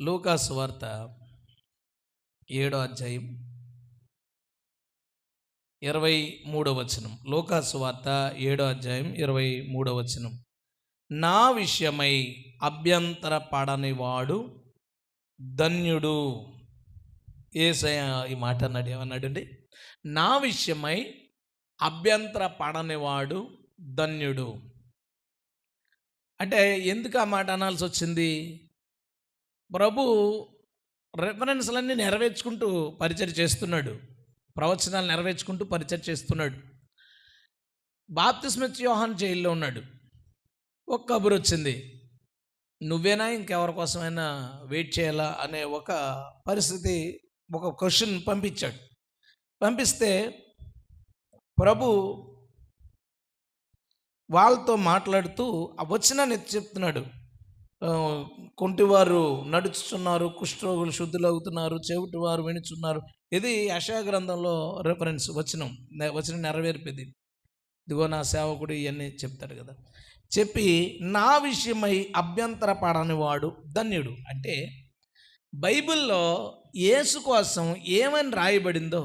లూకా సువార్త 7వ అధ్యాయం 23వ వచనం. లూకా సువార్త 7వ అధ్యాయం 23వ వచనం. నా విషయమై అభ్యంతర పడనివాడు ధన్యుడు. యేసయ్య ఈ మాట అన్నాడు. ఏమన్నాడండి? నా విషయమై అభ్యంతర పడనివాడు ధన్యుడు. అంటే ఎందుకు ఆ మాట అనాల్సి వచ్చింది? ప్రభు రెఫరెన్స్లన్నీ నెరవేర్చుకుంటూ పరిచయం చేస్తున్నాడు. ప్రవచనాలు నెరవేర్చుకుంటూ పరిచయం చేస్తున్నాడు. బాప్తిస్మిచ్చే యోహాను జైల్లో ఉన్నాడు. ఒక కబురు వచ్చింది, నువ్వేనా ఇంకెవరి కోసమైనా వెయిట్ చేయాలా అనే ఒక పరిస్థితి, ఒక క్వశ్చన్ పంపించాడు. పంపిస్తే ప్రభు వాళ్ళతో మాట్లాడుతూ వచ్చిన చెప్తున్నాడు. కుంటివారు నడుచుతున్నారు, కుష్ఠరోగులు శుద్ధులవుతున్నారు, చెవిటివారు వినుచున్నారు. ఇది యెషయా గ్రంథంలో రెఫరెన్స్ వచనం నెరవేర్పేది. ఇదిగో నా సేవకుడు ఇవన్నీ చెప్తాడు కదా. చెప్పి నా విషయమై అభ్యంతర పడని వాడు ధన్యుడు. అంటే బైబిల్లో యేసు కోసం ఏమని రాయబడిందో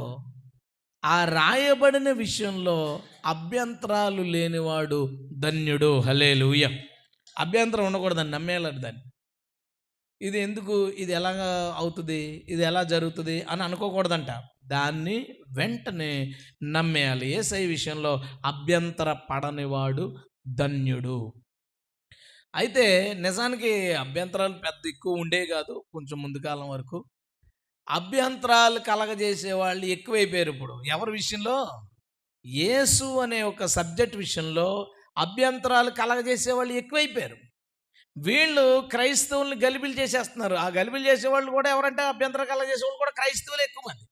ఆ రాయబడిన విషయంలో అభ్యంతరాలు లేనివాడు ధన్యుడు. హల్లెలూయా. అభ్యంతరం ఉండకూడదని నమ్మేయాలి దాన్ని. ఇది ఎందుకు, ఇది ఎలాగ అవుతుంది, ఇది ఎలా జరుగుతుంది అని అనుకోకూడదంట. దాన్ని వెంటనే నమ్మేయాలి. యేసయ్య విషయంలో అభ్యంతర పడనివాడు ధన్యుడు. అయితే నిజానికి అభ్యంతరాలు పెద్ద ఎక్కువ ఉండే కాదు. కొంచెం ముందు కాలం వరకు అభ్యంతరాలు కలగజేసే వాళ్ళు ఎక్కువైపోయారు. ఇప్పుడు ఎవరి విషయంలో? యేసు అనే ఒక సబ్జెక్ట్ విషయంలో అభ్యంతరాలు కలగజేసే వాళ్ళు ఎక్కువైపోయారు. వీళ్ళు క్రైస్తవుల్ని గలిబిలు చేసేస్తున్నారు. ఆ గలిబిలు చేసేవాళ్ళు కూడా ఎవరంటే అభ్యంతరం కలగజేసేవాళ్ళు కూడా క్రైస్తవులు ఎక్కువ మంది.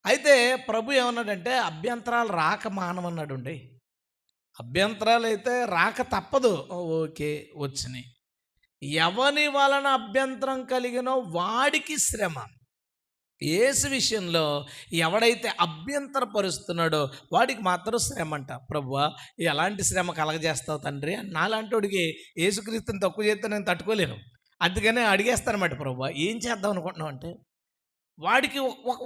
అయితే ప్రభు ఏమన్నాడంటే అభ్యంతరాలు రాక మానమన్నాడు. అభ్యంతరాలు అయితే రాక తప్పదు. ఓకే, వచ్చినాయి. ఎవని వలన అభ్యంతరం కలిగినో వాడికి శ్రమ. యేసు విషయంలో ఎవడైతే అభ్యంతరపరుస్తున్నాడో వాడికి మాత్రం శ్రమ అంట. ప్రభువా, ఎలాంటి శ్రమ కలగజేస్తావు తండ్రి? నాలాంటి వాడికి యేసుక్రీస్తుని తక్కువ చేస్తే నేను తట్టుకోలేను. అందుకనే అడిగేస్తానమాట, ప్రభువా ఏం చేద్దాం అనుకుంటున్నావు అంటే, వాడికి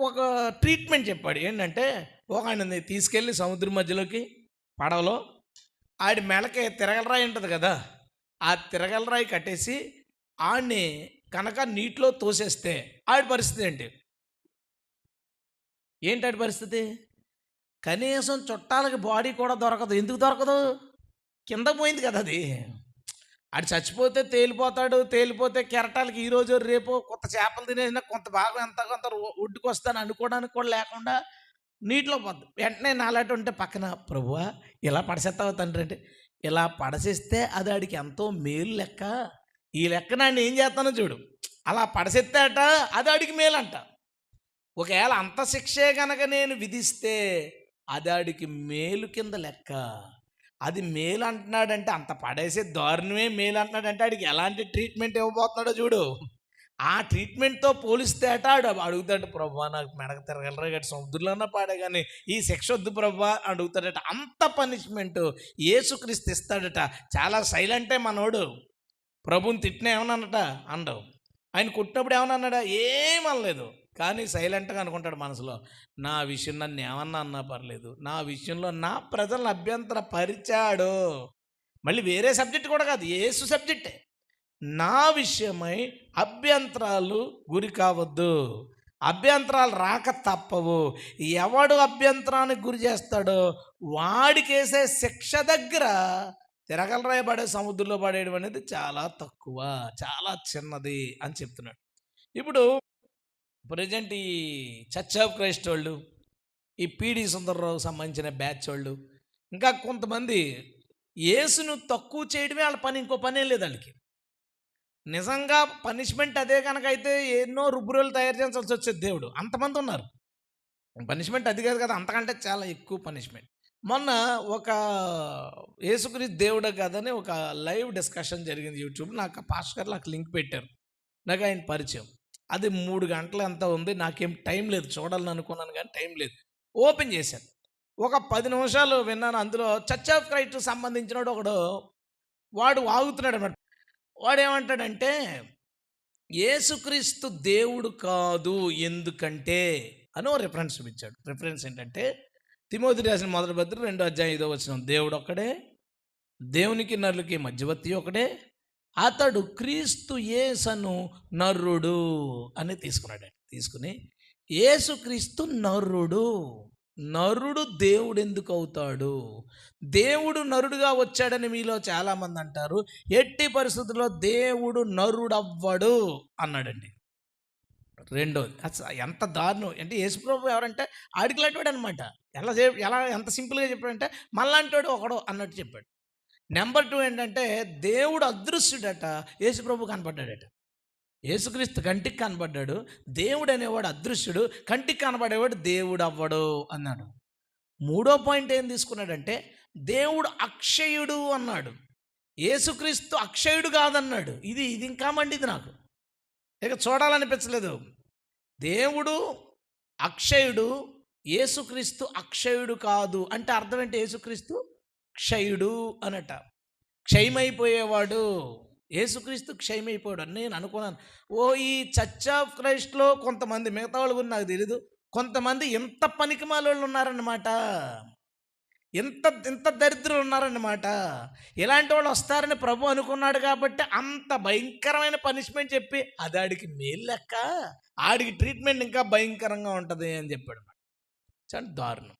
ఒక ట్రీట్మెంట్ చెప్పాడు. ఏంటంటే, ఒక ఆయనని తీసుకెళ్ళి సముద్రం మధ్యలోకి పడవలో ఆడి మెడకి తిరగలరాయి ఉంటుంది కదా, ఆ తిరగలరాయి కట్టేసి ఆడిని కనుక నీటిలో తోసేస్తే ఆడి పరిస్థితి ఏంటాడి పరిస్థితి? కనీసం చుట్టాలకి బాడీ కూడా దొరకదు. ఎందుకు దొరకదు? కింద పోయింది కదా అది. ఆడు చచ్చిపోతే తేలిపోతాడు. తేలిపోతే కెరటాలకి ఈరోజు రేపు కొత్త చేపలు తినేసిన కొంత భాగం ఎంత కొంత ఒడ్డుకు వస్తాను అనుకోవడానికి కూడా లేకుండా నీటిలో పోద్ది. వెంటనే నాలాంటి ఉంటే పక్కన, ప్రభువా ఇలా పడసేస్తావు తండ్రి అంటే, ఇలా పడసేస్తే అది ఆడికి ఎంతో మేలు లెక్క. ఈ లెక్క నన్ను ఏం చేస్తానో చూడు. అలా పడసెత్తాట, అది ఆడికి మేలంట. ఒకవేళ అంత శిక్షే కనుక నేను విధిస్తే అది ఆడికి మేలు కింద లెక్క. అది మేలు అంటున్నాడంటే, అంత పడేసే దారుణమే మేలు అంటున్నాడంటే ఆడికి ఎలాంటి ట్రీట్మెంట్ ఇవ్వబోతున్నాడో చూడు. ఆ ట్రీట్మెంట్తో పోలిస్తే ఆడు అడుగుతాడు, ప్రభువా నాకు మెడకు తిరగలరా గట్టి సముద్రంలోనే పాడే కానీ ఈ శిక్ష వద్దు ప్రభువా అడుగుతాడట. అంత పనిష్మెంట్ యేసుక్రీస్తు ఇస్తాడట. చాలా సైలెంటే మనోడు. ప్రభుని తిట్టిన ఏమన్నానట అండవు. ఆయన కొట్టినప్పుడు ఏమన్నా అన్నాడా? ఏమనలేదు. కానీ సైలెంట్గా అనుకుంటాడు మనసులో, నా విషయం నన్ను ఏమన్నా అన్నా పర్లేదు, నా విషయంలో నా ప్రజలను అభ్యంతర పరిచాడు. మళ్ళీ వేరే సబ్జెక్ట్ కూడా కాదు, యేసు సబ్జెక్టే. నా విషయమై అభ్యంతరాలు గురి కావద్దు. అభ్యంతరాలు రాక తప్పవు. ఎవడు అభ్యంతరానికి గురి చేస్తాడో వాడికేసే శిక్ష దగ్గర తిరగలరాయబడే సముద్రంలో పడేయడం అనేది చాలా తక్కువ, చాలా చిన్నది అని చెప్తున్నాడు. ఇప్పుడు ప్రజెంట్ ఈ చర్చ్ ఆఫ్ క్రైస్ట్ వాళ్ళు, ఈ పీడి సుందర్రావు సంబంధించిన బ్యాచ్ వాళ్ళు, ఇంకా కొంతమంది యేసును తక్కువ చేయడమే వాళ్ళ పని. ఇంకో పనే లేదు వాళ్ళకి. నిజంగా పనిష్మెంట్ అదే కనుక అయితే ఎన్నో రుబ్బురోలు తయారు చేయాల్సి వచ్చేది దేవుడు. అంతమంది ఉన్నారు. పనిష్మెంట్ అది కాదు కదా, అంతకంటే చాలా ఎక్కువ పనిష్మెంట్. మొన్న ఒక యేసుక్రీస్తు దేవుడే కాదని ఒక లైవ్ డిస్కషన్ జరిగింది యూట్యూబ్. నాకు పాస్టర్ గారు నాకు లింక్ పెట్టారు. నాకు ఆయన పరిచయం. అది 3 గంటలు ఎంత ఉంది. నాకేం టైం లేదు, చూడాలని అనుకున్నాను కానీ టైం లేదు. ఓపెన్ చేశాను. ఒక 10 నిమిషాలు విన్నాను. అందులో చర్చ్ ఆఫ్ క్రైస్ట్ సంబంధించిన వాడు వాడు వాగుతున్నాడు అన్నమాట. వాడు ఏమంటాడంటే, యేసుక్రీస్తు దేవుడు కాదు ఎందుకంటే అని ఓ రిఫరెన్స్ ఇచ్చాడు. రిఫరెన్స్ ఏంటంటే తిమోతి రాసిన మొదటి పత్రిక 2:5 దేవుడు ఒక్కడే, దేవునికి నరులకి మధ్యవర్తి ఒకడే, అతడు క్రీస్తు యేసను నరుడు అని తీసుకున్నాడు. తీసుకుని యేసుక్రీస్తు నరుడు, నరుడు దేవుడు ఎందుకు అవుతాడు? దేవుడు నరుడుగా వచ్చాడని మీలో చాలామంది అంటారు. ఎట్టి పరిస్థితుల్లో దేవుడు నరుడవ్వడు అన్నాడండి. రెండోది ఎంత దారుణం అంటే, యేసుప్రభు ఎవరంటే ఆడికిలాంటివాడు అనమాట. ఎలా ఎంత సింపుల్గా చెప్పాడంటే మళ్ళాంటివాడు ఒకడు అన్నట్టు చెప్పాడు. నెంబర్ 2 ఏంటంటే దేవుడు అదృశ్యుడట, యేసుప్రభు కనపడ్డాడట. యేసుక్రీస్తు కంటికి కనపడ్డాడు, దేవుడు అనేవాడు అదృశ్యుడు, కంటికి కనపడేవాడు దేవుడు అవ్వడు అన్నాడు. మూడో పాయింట్ ఏం తీసుకున్నాడంటే దేవుడు అక్షయుడు అన్నాడు, యేసుక్రీస్తు అక్షయుడు కాదన్నాడు. ఇది ఇంకా మండిది నాకు, ఇక చూడాలనిపించలేదు. దేవుడు అక్షయుడు, యేసుక్రీస్తు అక్షయుడు కాదు అంటే అర్థం ఏంటి? యేసుక్రీస్తు క్షయుడు అనట, క్షయమైపోయేవాడు. యేసుక్రీస్తు క్షయమైపోయాడు అని నేను అనుకున్నాను. ఈ చర్చ్ ఆఫ్ క్రైస్ట్లో కొంతమంది, మిగతా వాళ్ళు కూడా నాకు తెలీదు, కొంతమంది ఎంత పనికిమాలోళ్ళు ఉన్నారన్నమాట, ఎంత దరిద్రులు ఉన్నారన్నమాట. ఇలాంటి వాళ్ళు వస్తారని ప్రభు అనుకున్నాడు కాబట్టి అంత భయంకరమైన పనిష్మెంట్ చెప్పి అది ఆడికి మేలు లెక్క, ఆడికి ట్రీట్మెంట్ ఇంకా భయంకరంగా ఉంటుంది అని చెప్పాడు. చాలా దారుణం.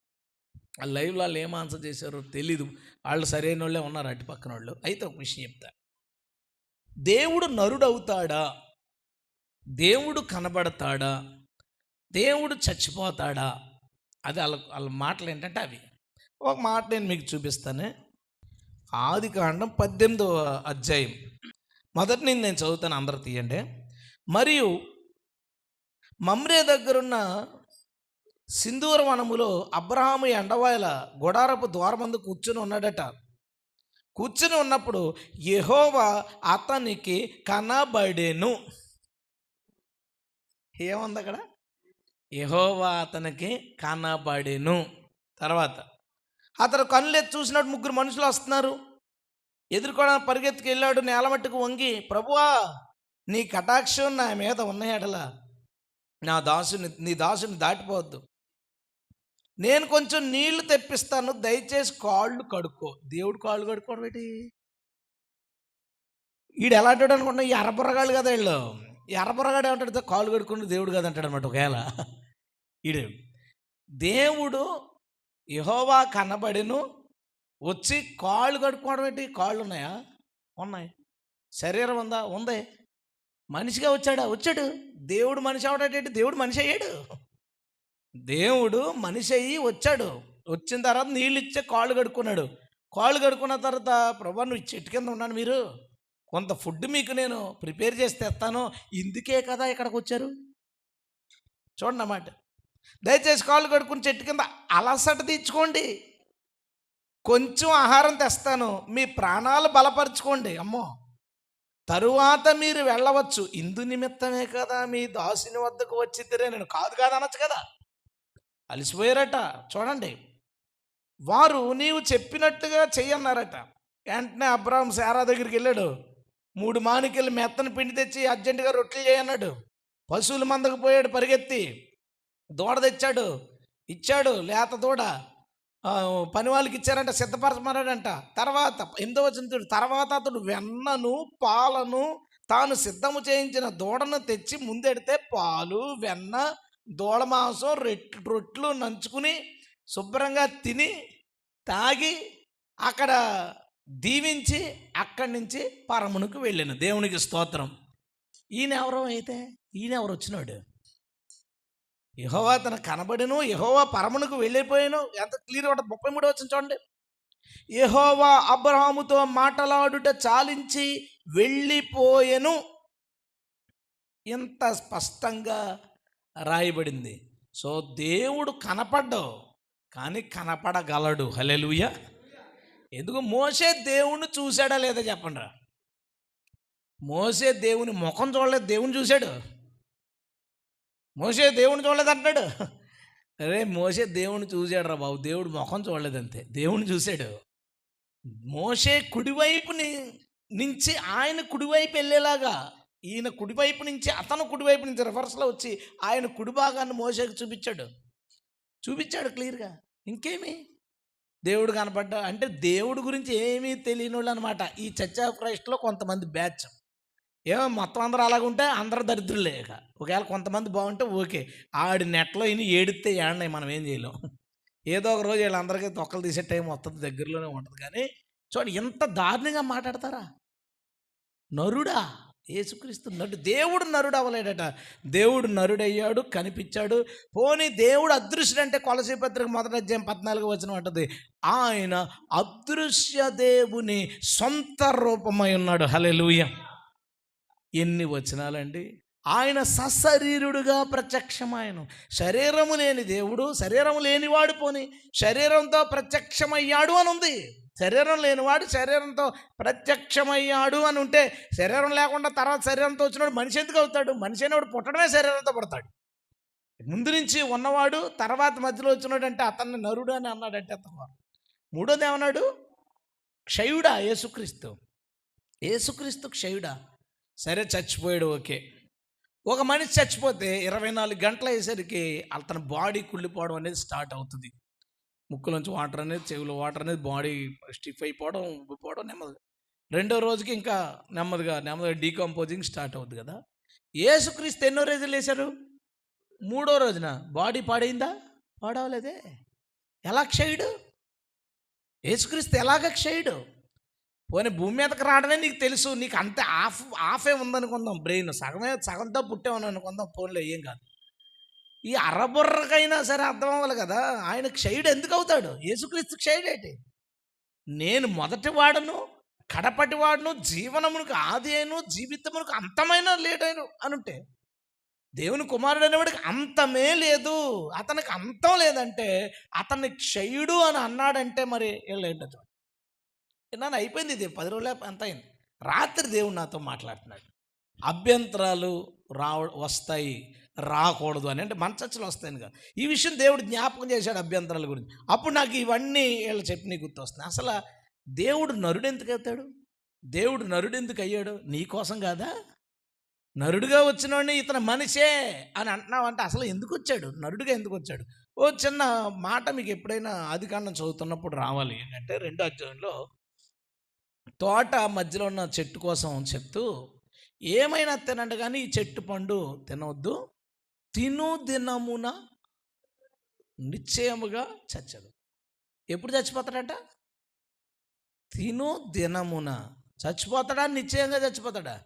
ఆ లైవ్లో వాళ్ళు ఏం ఆన్సర్ చేశారో తెలీదు, వాళ్ళు సరైన వాళ్ళే ఉన్నారు అటు పక్కన వాళ్ళు. అయితే ఒక విషయం చెప్తా, దేవుడు నరుడు అవుతాడా? దేవుడు కనబడతాడా? దేవుడు చచ్చిపోతాడా? అది వాళ్ళ మాటలు ఏంటంటే అవి. ఒక మాట నేను మీకు చూపిస్తాను. ఆదికాండం 18వ మొదటి నుంచి నేను చదువుతాను, అందరూ తీయండి. మరియు మమ్రే దగ్గరున్న సింధూర వనములో అబ్రహాము ఎండవాయల గుడారపు ద్వారమందు కూర్చుని ఉన్నాడట. కూర్చుని ఉన్నప్పుడు యెహోవా అతనికి కనబడెను. ఏముంది అక్కడ? యెహోవా అతనికి కనబడెను. తర్వాత అతను కళ్ళెత్తి చూసినట్టు 3 మనుషులు వస్తున్నారు. ఎదుర్కోవడానికి పరిగెత్తుకు వెళ్ళాడు. నేల మట్టుకు వంగి, ప్రభువా నీ కటాక్షం నా మీద ఉన్నాయడల నీ దాసుని దాటిపోవద్దు, నేను కొంచెం నీళ్లు తెప్పిస్తాను, దయచేసి కాళ్ళు కడుక్కో. దేవుడు కాళ్ళు కడుక్కోవడం ఏంటి? వీడు ఎలాంటి అనుకుంటున్నా, ఈ ఎర్రబుర్రగాళ్ళు కదా వీళ్ళు. ఈ ఎర్రబుర్రగాడు ఏమంటాడు? కాళ్ళు కడుక్కుని దేవుడు కదా అంటాడు అనమాట. ఒకవేళ వీడు దేవుడు యెహోవా కనబడెను, వచ్చి కాళ్ళు కడుక్కోవడం ఏంటి? కాళ్ళు ఉన్నాయా? ఉన్నాయి. శరీరం ఉందా? ఉంది. మనిషిగా వచ్చాడు. దేవుడు మనిషి అవడేంటి? దేవుడు మనిషి అయ్యాడు. దేవుడు మనిషి అయ్యి వచ్చాడు. వచ్చిన తర్వాత నీళ్ళు ఇచ్చే కాళ్ళు కడుక్కున్నాడు. కాళ్ళు కడుక్కున్న తర్వాత, ప్రభా నువ్వు చెట్టు కింద ఉన్నాను, మీరు కొంత ఫుడ్ మీకు నేను ప్రిపేర్ చేసి తెస్తాను, ఇందుకే కదా ఇక్కడికి వచ్చారు. చూడండి అన్నమాట. దయచేసి కాళ్ళు కడుక్కుని చెట్టు కింద అలసట తీర్చుకోండి, కొంచెం ఆహారం తెస్తాను, మీ ప్రాణాలు బలపరుచుకోండి, అమ్మో తరువాత మీరు వెళ్ళవచ్చు, ఇందు నిమిత్తమే కదా మీ దాసుని వద్దకు వచ్చిద్దరే, నేను కాదు అనొచ్చు కదా. అలసిపోయారట. చూడండి, వారు నీవు చెప్పినట్టుగా చెయ్యన్నారట. వెంటనే అబ్రాహం శారా దగ్గరికి వెళ్ళాడు. 3 మానికలు మెత్తని పిండి తెచ్చి అర్జెంటుగా రొట్టెలు చేయన్నాడు. పశువుల మందకు పోయాడు పరిగెత్తి, దూడ తెచ్చాడు, ఇచ్చాడు, లేత దూడ పని వాళ్ళకి ఇచ్చారంట, సిద్ధపరచమన్నాడంట. తర్వాత 8వ తర్వాత అతడు వెన్నను పాలను తాను సిద్ధము చేయించిన దూడను తెచ్చి ముందెడితే పాలు, వెన్న, దూడ మాంసం, రొట్లు నంచుకుని శుభ్రంగా తిని తాగి అక్కడ దీవించి అక్కడి నుంచి పరమునకు వెళ్ళాను. దేవునికి స్తోత్రం. ఈయనెవరో అయితే ఈయనెవరు వచ్చినాడు? యెహోవా తన కనబడెను, యెహోవా పరమునకు వెళ్ళిపోయాను. ఎంత క్లియర్ ఉంటుంది. 33 చూడండి. యెహోవా అబ్రహాముతో మాటలాడుట చాలించి వెళ్ళిపోయెను. ఇంత స్పష్టంగా రాయబడింది. సో దేవుడు కనపడ్డావు కానీ కనపడగలడు. హల్లెలూయా. ఎందుకు? మోషే దేవుణ్ణి చూశాడా లేదా చెప్పండి రా. మోషే దేవుని ముఖం చూడలేదు, దేవుని చూశాడు. మోషే దేవుని చూడలేదు అంటాడు. అరే మోషే దేవుని చూశాడు రా బాబు, దేవుడు ముఖం చూడలేదంతే, దేవుని చూశాడు. మోషే కుడివైపు నుంచి ఆయన కుడివైపు వెళ్ళేలాగా ఈయన కుడివైపు నుంచి, అతను కుడివైపు నుంచి రివర్స్లో వచ్చి ఆయన కుడి భాగాన్ని మోసేకి చూపించాడు క్లియర్గా. ఇంకేమి దేవుడు కనపడ్డా అంటే దేవుడి గురించి ఏమీ తెలియని వాళ్ళు అనమాట ఈ చర్చ్ ఆఫ్ క్రైస్ట్లో కొంతమంది బ్యాచ్. ఏమో మొత్తం అందరూ అలాగుంటే అందరూ దరిద్రులే. ఇక ఒకవేళ కొంతమంది బాగుంటే ఓకే, ఆడి నెట్లో ఇని ఏడితే ఏడన్నాయి, మనం ఏం చేయలేం. ఏదో ఒక రోజు వీళ్ళందరికీ తొక్కలు తీసే టైం వస్తుంది, దగ్గరలోనే ఉంటుంది. కానీ చూడండి ఎంత దారుణంగా మాట్లాడతారా. నరుడా? యేసుక్రీస్తు నరుడు. దేవుడు నరుడు అవ్వలేడట, దేవుడు నరుడయ్యాడు, కనిపించాడు. పోనీ దేవుడు అదృశ్యుడంటే కొలసీ పత్రిక 1:14 అంటది, ఆయన అదృశ్య దేవుని సొంత రూపమై ఉన్నాడు. హల్లెలూయా. ఎన్ని వచనాలండి. ఆయన సశరీరుడుగా ప్రత్యక్షమాయను. శరీరము లేని దేవుడు, శరీరము లేనివాడు పోని శరీరంతో ప్రత్యక్షమయ్యాడు అని ఉంది. శరీరం లేనివాడు శరీరంతో ప్రత్యక్షమయ్యాడు అని ఉంటే, శరీరం లేకుండా తర్వాత శరీరంతో వచ్చినాడు మనిషి ఎందుకు అవుతాడు? మనిషి అనేవాడు పుట్టడమే శరీరంతో పుడతాడు. ముందు నుంచి ఉన్నవాడు తర్వాత మధ్యలో వచ్చినాడు అంటే అతన్ని నరుడు అని అన్నాడంటే అతను. మూడోది ఏమన్నాడు? క్షయుడా యేసుక్రీస్తు. యేసుక్రీస్తు క్షయుడా? సరే చచ్చిపోయాడు, ఓకే. ఒక మనిషి చచ్చిపోతే 24 గంటలు అయ్యేసరికి అతని బాడీ కుళ్ళిపోవడం అనేది స్టార్ట్ అవుతుంది. ముక్కులోంచి వాటర్ అనేది, చెవిలో వాటర్ అనేది, బాడీ స్టిఫ్ అయిపోవడం, ఉబ్బిపోవడం నెమ్మదిగా. రెండో రోజుకి ఇంకా నెమ్మదిగా డీకంపోజింగ్ స్టార్ట్ అవుతుంది కదా. యేసుక్రీస్తు ఎన్నో రోజులు వేశారు? మూడో రోజున బాడీ పాడైందా? పాడవలేదే. ఎలా క్షయుడు? యేసుక్రీస్తు ఎలాగ క్షయుడు? పోనీ భూమి మీదకి రావడమే నీకు తెలుసు, నీకు అంతే ఆఫే ఉందనుకుందాం, బ్రెయిన్ సగంతో పుట్టామని అనుకుందాం, ఫోన్లో ఏం కాదు. ఈ అరబుర్రకైనా సరే అర్థం అవ్వాలి కదా. ఆయన క్షయుడు ఎందుకు అవుతాడు? యేసుక్రీస్తు క్షయుడు ఏంటి? నేను మొదటి వాడను, కడపటి వాడును, జీవనమునికి ఆది అయిను, జీవితమునికి అంతమైన లేడను అనుంటే, దేవుని కుమారుడు అనేవాడికి అంతమే లేదు, అతనికి అంతం లేదంటే అతన్ని క్షయుడు అని అన్నాడంటే మరి ఏంటో. నన్ను అయిపోయింది, ఇది 10 రోజులే అంత అయింది. రాత్రి దేవుడు నాతో మాట్లాడుతున్నాడు. అభ్యంతరాలు వస్తాయి, రాకూడదు అని. అంటే మన చర్చలు వస్తాయని కాదు, ఈ విషయం దేవుడు జ్ఞాపకం చేశాడు అభ్యంతరాల గురించి. అప్పుడు నాకు ఇవన్నీ వీళ్ళు చెప్పి నీ గుర్తు వస్తున్నాయి. అసలు దేవుడు నరుడు ఎందుకు అవుతాడు? దేవుడు నరుడు ఎందుకు అయ్యాడు? నీ కోసం కాదా? నరుడుగా వచ్చినోడిని ఇతను మనిషే అని అంటున్నావు అంటే అసలు ఎందుకు వచ్చాడు? నరుడుగా ఎందుకు వచ్చాడు? ఓ చిన్న మాట మీకు ఎప్పుడైనా ఆదికాండం చదువుతున్నప్పుడు రావాలి. ఏంటంటే 2వ అధ్యాయంలో తోట మధ్యలో ఉన్న చెట్టు కోసం చెప్తూ, ఏమైనా తినండి కానీ ఈ చెట్టు పండు తినవద్దు, తిను దినమున నిశ్చయముగా చచ్చదు. ఎప్పుడు చచ్చిపోతాడట? తిను దినమున. చచ్చిపోతాడా? నిశ్చయంగా చచ్చిపోతాడా?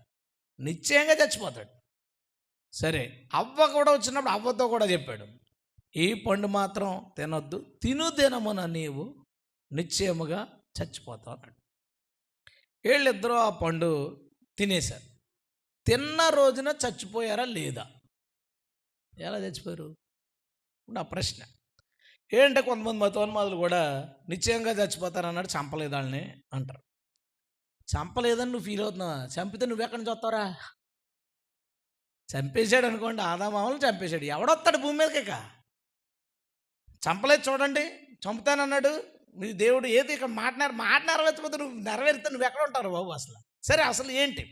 నిశ్చయంగా చచ్చిపోతాడు. సరే, అవ్వ కూడా వచ్చినప్పుడు అవ్వతో కూడా చెప్పాడు, ఈ పండు మాత్రం తినొద్దు, తిను దినమున నీవు నిశ్చయముగా చచ్చిపోతావు అన్నాడు. వీళ్ళిద్దరూ ఆ పండు తినేశారు. తిన్న రోజున చచ్చిపోయారా లేదా? ఎలా చచ్చిపోయారు? నా ప్రశ్న ఏంటంటే, కొంతమంది మతోన్మాదులు కూడా నిశ్చయంగా చచ్చిపోతారన్నాడు, చంపలేదు వాళ్ళని అంటారు. చంపలేదని నువ్వు ఫీల్ అవుతున్నావా? చంపితే నువ్వెక్కడి నుంచి వస్తావురా? చంపేశాడు అనుకోండి, ఆదామామలను చంపేశాడు, ఎవడొస్తాడు భూమి మీదకి? ఇక చంపలేదు చూడండి, చంపుతానన్నాడు. మీ దేవుడు ఏది ఇక్కడ మాట నెరవేర్చకపోతే నువ్వు నెరవేరితే నువ్వు ఎక్కడ ఉంటారు బాబు అసలు? సరే, అసలు ఏంటి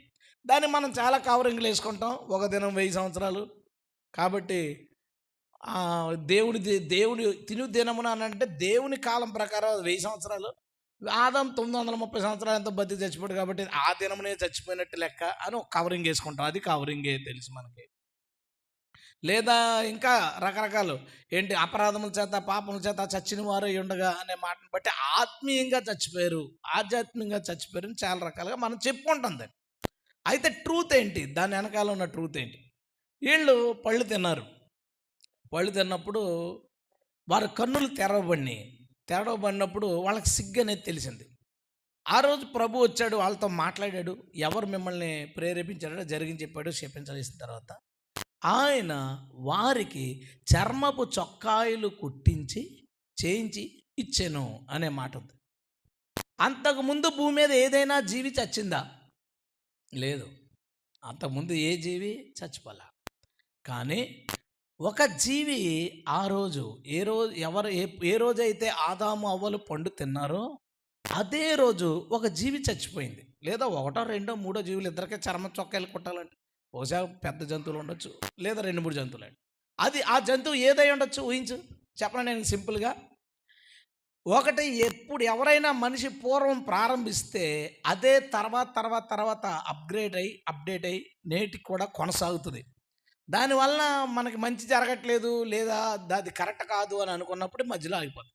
దాన్ని మనం చాలా కవరింగ్లు వేసుకుంటాం. ఒక దినం 1000 సంవత్సరాలు కాబట్టి దేవుడు తిను దినమున అని అంటే దేవుని కాలం ప్రకారం 1000 సంవత్సరాలు. ఆదాం 930 సంవత్సరాలు ఎంతో బతికి చచ్చిపోయాడు కాబట్టి ఆ దినమునే చచ్చిపోయినట్టు లెక్క అని ఒక కవరింగ్ వేసుకుంటాం. అది కవరింగే తెలుసు మనకి. లేదా ఇంకా రకరకాలు ఏంటి, అపరాధముల చేత పాపముల చేత చచ్చిన వారు ఉండగా అనే మాటను బట్టి ఆత్మీయంగా చచ్చిపోయారు, ఆధ్యాత్మికంగా చచ్చిపోయారు అని చాలా రకాలుగా మనం చెప్పుకుంటాం దాన్ని. అయితే ట్రూత్ ఏంటి? దాని వెనకాల ఉన్న ట్రూత్ ఏంటి? వీళ్ళు పళ్ళు తిన్నారు. పళ్ళు తిన్నప్పుడు వారి కన్నులు తెరవబడినప్పుడు వాళ్ళకి సిగ్గు అనేది తెలిసింది. ఆ రోజు ప్రభు వచ్చాడు, వాళ్ళతో మాట్లాడాడు. ఎవరు మిమ్మల్ని ప్రేరేపించాడో జరిగించి చెప్పాడు, క్షమించాల్సిన తర్వాత ఆయన వారికి చర్మపు చొక్కాయిలు కుట్టించి చేయించి ఇచ్చెను అనే మాట ఉంది. అంతకుముందు భూమి మీద ఏదైనా జీవి చచ్చిందా? లేదు. అంతకుముందు ఏ జీవి చచ్చిపోలా. కానీ ఒక జీవి ఆ రోజు ఏ రోజైతే ఆదాము అవ్వలు పండు తిన్నారో అదే రోజు ఒక జీవి చచ్చిపోయింది. లేదా 1, 2, 3 జీవులు, ఇద్దరికే చర్మ చొక్కాయలు కుట్టాలంటే బహుశా పెద్ద జంతువులు ఉండొచ్చు, లేదా 2-3 జంతువులు. అది ఆ జంతువు ఏదై ఉండొచ్చు ఊహించు, చెప్పండి నేను సింపుల్గా. ఒకటి, ఎప్పుడు ఎవరైనా మనిషి పూర్వం ప్రారంభిస్తే అదే తర్వాత అప్డేట్ అయ్యి నేటికి కూడా కొనసాగుతుంది. దానివల్ల మనకి మంచి జరగట్లేదు, లేదా అది కరెక్ట్ కాదు అని అనుకున్నప్పుడు మధ్యలో ఆగిపోతుంది.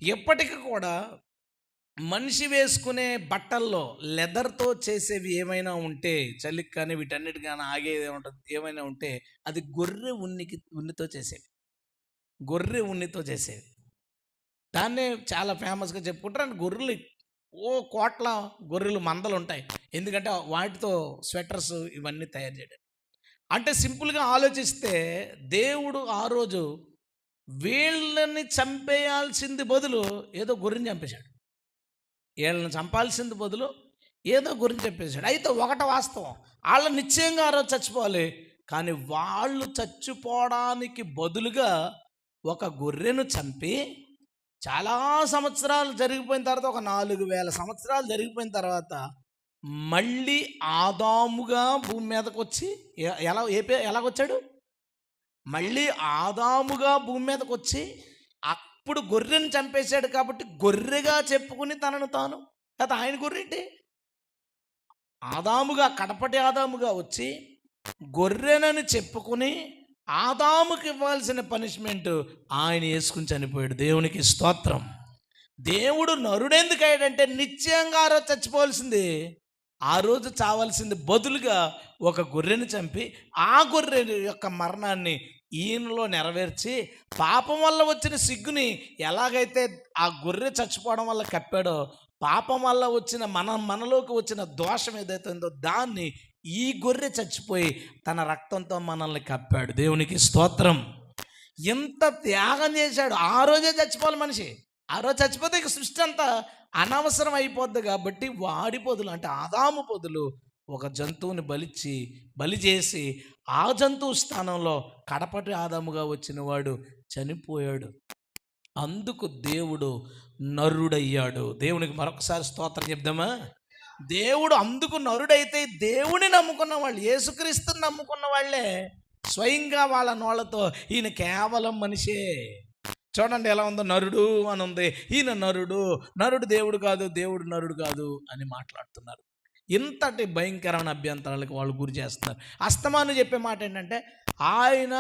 ఎప్పటికీ కూడా మనిషి వేసుకునే బట్టల్లో లెదర్తో చేసేవి ఏమైనా ఉంటే, చలికి కానీ వీటన్నిటి కానీ ఆగేది ఏమైనా ఉంటే అది గొర్రె ఉన్నితో చేసేవి. గొర్రె ఉన్నితో చేసేవి. దాన్నే చాలా ఫేమస్గా చెప్పుకుంటారు. గొర్రెలు కోట్ల గొర్రెలు మందలు ఉంటాయి, ఎందుకంటే వాటితో స్వెటర్స్ ఇవన్నీ తయారు చేయడం. అంటే సింపుల్గా ఆలోచిస్తే దేవుడు ఆ రోజు వీళ్ళని చంపేయాల్సింది బదులు ఏదో గొర్రెని చంపేశాడు. వీళ్ళని చంపాల్సింది బదులు ఏదో గొర్రెని చంపేశాడు. అయితే ఒకటి వాస్తవం, వాళ్ళు నిశ్చయంగా ఆ రోజు చచ్చిపోవాలి, కానీ వాళ్ళు చచ్చిపోవడానికి బదులుగా ఒక గొర్రెను చంపి చాలా సంవత్సరాలు జరిగిపోయిన తర్వాత, ఒక 4000 సంవత్సరాలు జరిగిపోయిన తర్వాత మళ్ళీ ఆదాముగా భూమి మీదకి వచ్చి ఎలాగొచ్చాడు? మళ్ళీ ఆదాముగా భూమి మీదకి వచ్చి అప్పుడు గొర్రెని చంపేశాడు కాబట్టి గొర్రెగా చెప్పుకుని తనను తాను, లేదా ఆయన గొర్రెంటి ఆదాముగా, కడపటి ఆదాముగా వచ్చి గొర్రెనని చెప్పుకుని ఆదాముకి ఇవ్వాల్సిన పనిష్మెంట్ ఆయన వేసుకుని చనిపోయాడు. దేవునికి స్తోత్రం. దేవుడు నరుడెందుకు అయ్యాడంటే నిశ్చయంగా ఆ రోజు చచ్చిపోవాల్సింది, ఆ రోజు చావాల్సింది బదులుగా ఒక గొర్రెని చంపి ఆ గొర్రె యొక్క మరణాన్ని ఈయనలో నెరవేర్చి పాపం వల్ల వచ్చిన సిగ్గుని ఎలాగైతే ఆ గొర్రె చచ్చిపోవడం వల్ల కప్పాడో, పాపం వల్ల వచ్చిన మనలోకి వచ్చిన దోషం ఏదైతే ఉందో దాన్ని ఈ గొర్రె చచ్చిపోయి తన రక్తంతో మనల్ని కప్పాడు. దేవునికి స్తోత్రం. ఎంత త్యాగం చేశాడు. ఆ రోజే చచ్చిపోవాలి మనిషి. ఆ రోజు చచ్చిపోతే ఇక సృష్టి అంతా అనవసరం అయిపోద్ది. కాబట్టి వాడి పొదులు, అంటే ఆదాము పొదులు ఒక జంతువుని బలి చేసి ఆ జంతువు స్థానంలో కడపటి ఆదాముగా వచ్చిన వాడు చనిపోయాడు. అందుకు దేవుడు నరుడయ్యాడు. దేవునికి మరొకసారి స్తోత్రం చెప్దామా? దేవుడు అందుకు నరుడైతే దేవుని నమ్ముకున్న వాళ్ళు, యేసుక్రీస్తుని నమ్ముకున్న వాళ్ళే స్వయంగా వాళ్ళ నోళ్ళతో ఈయన కేవలం మనిషే, చూడండి ఎలా ఉందో, నరుడు అని ఉంది, ఈయన నరుడు దేవుడు కాదు, దేవుడు నరుడు కాదు అని మాట్లాడుతున్నారు. ఇంతటి భయంకరమైన అభ్యంతరాలకు వాళ్ళు గురి చేస్తున్నారు. అస్తమాను చెప్పే మాట ఏంటంటే ఆయన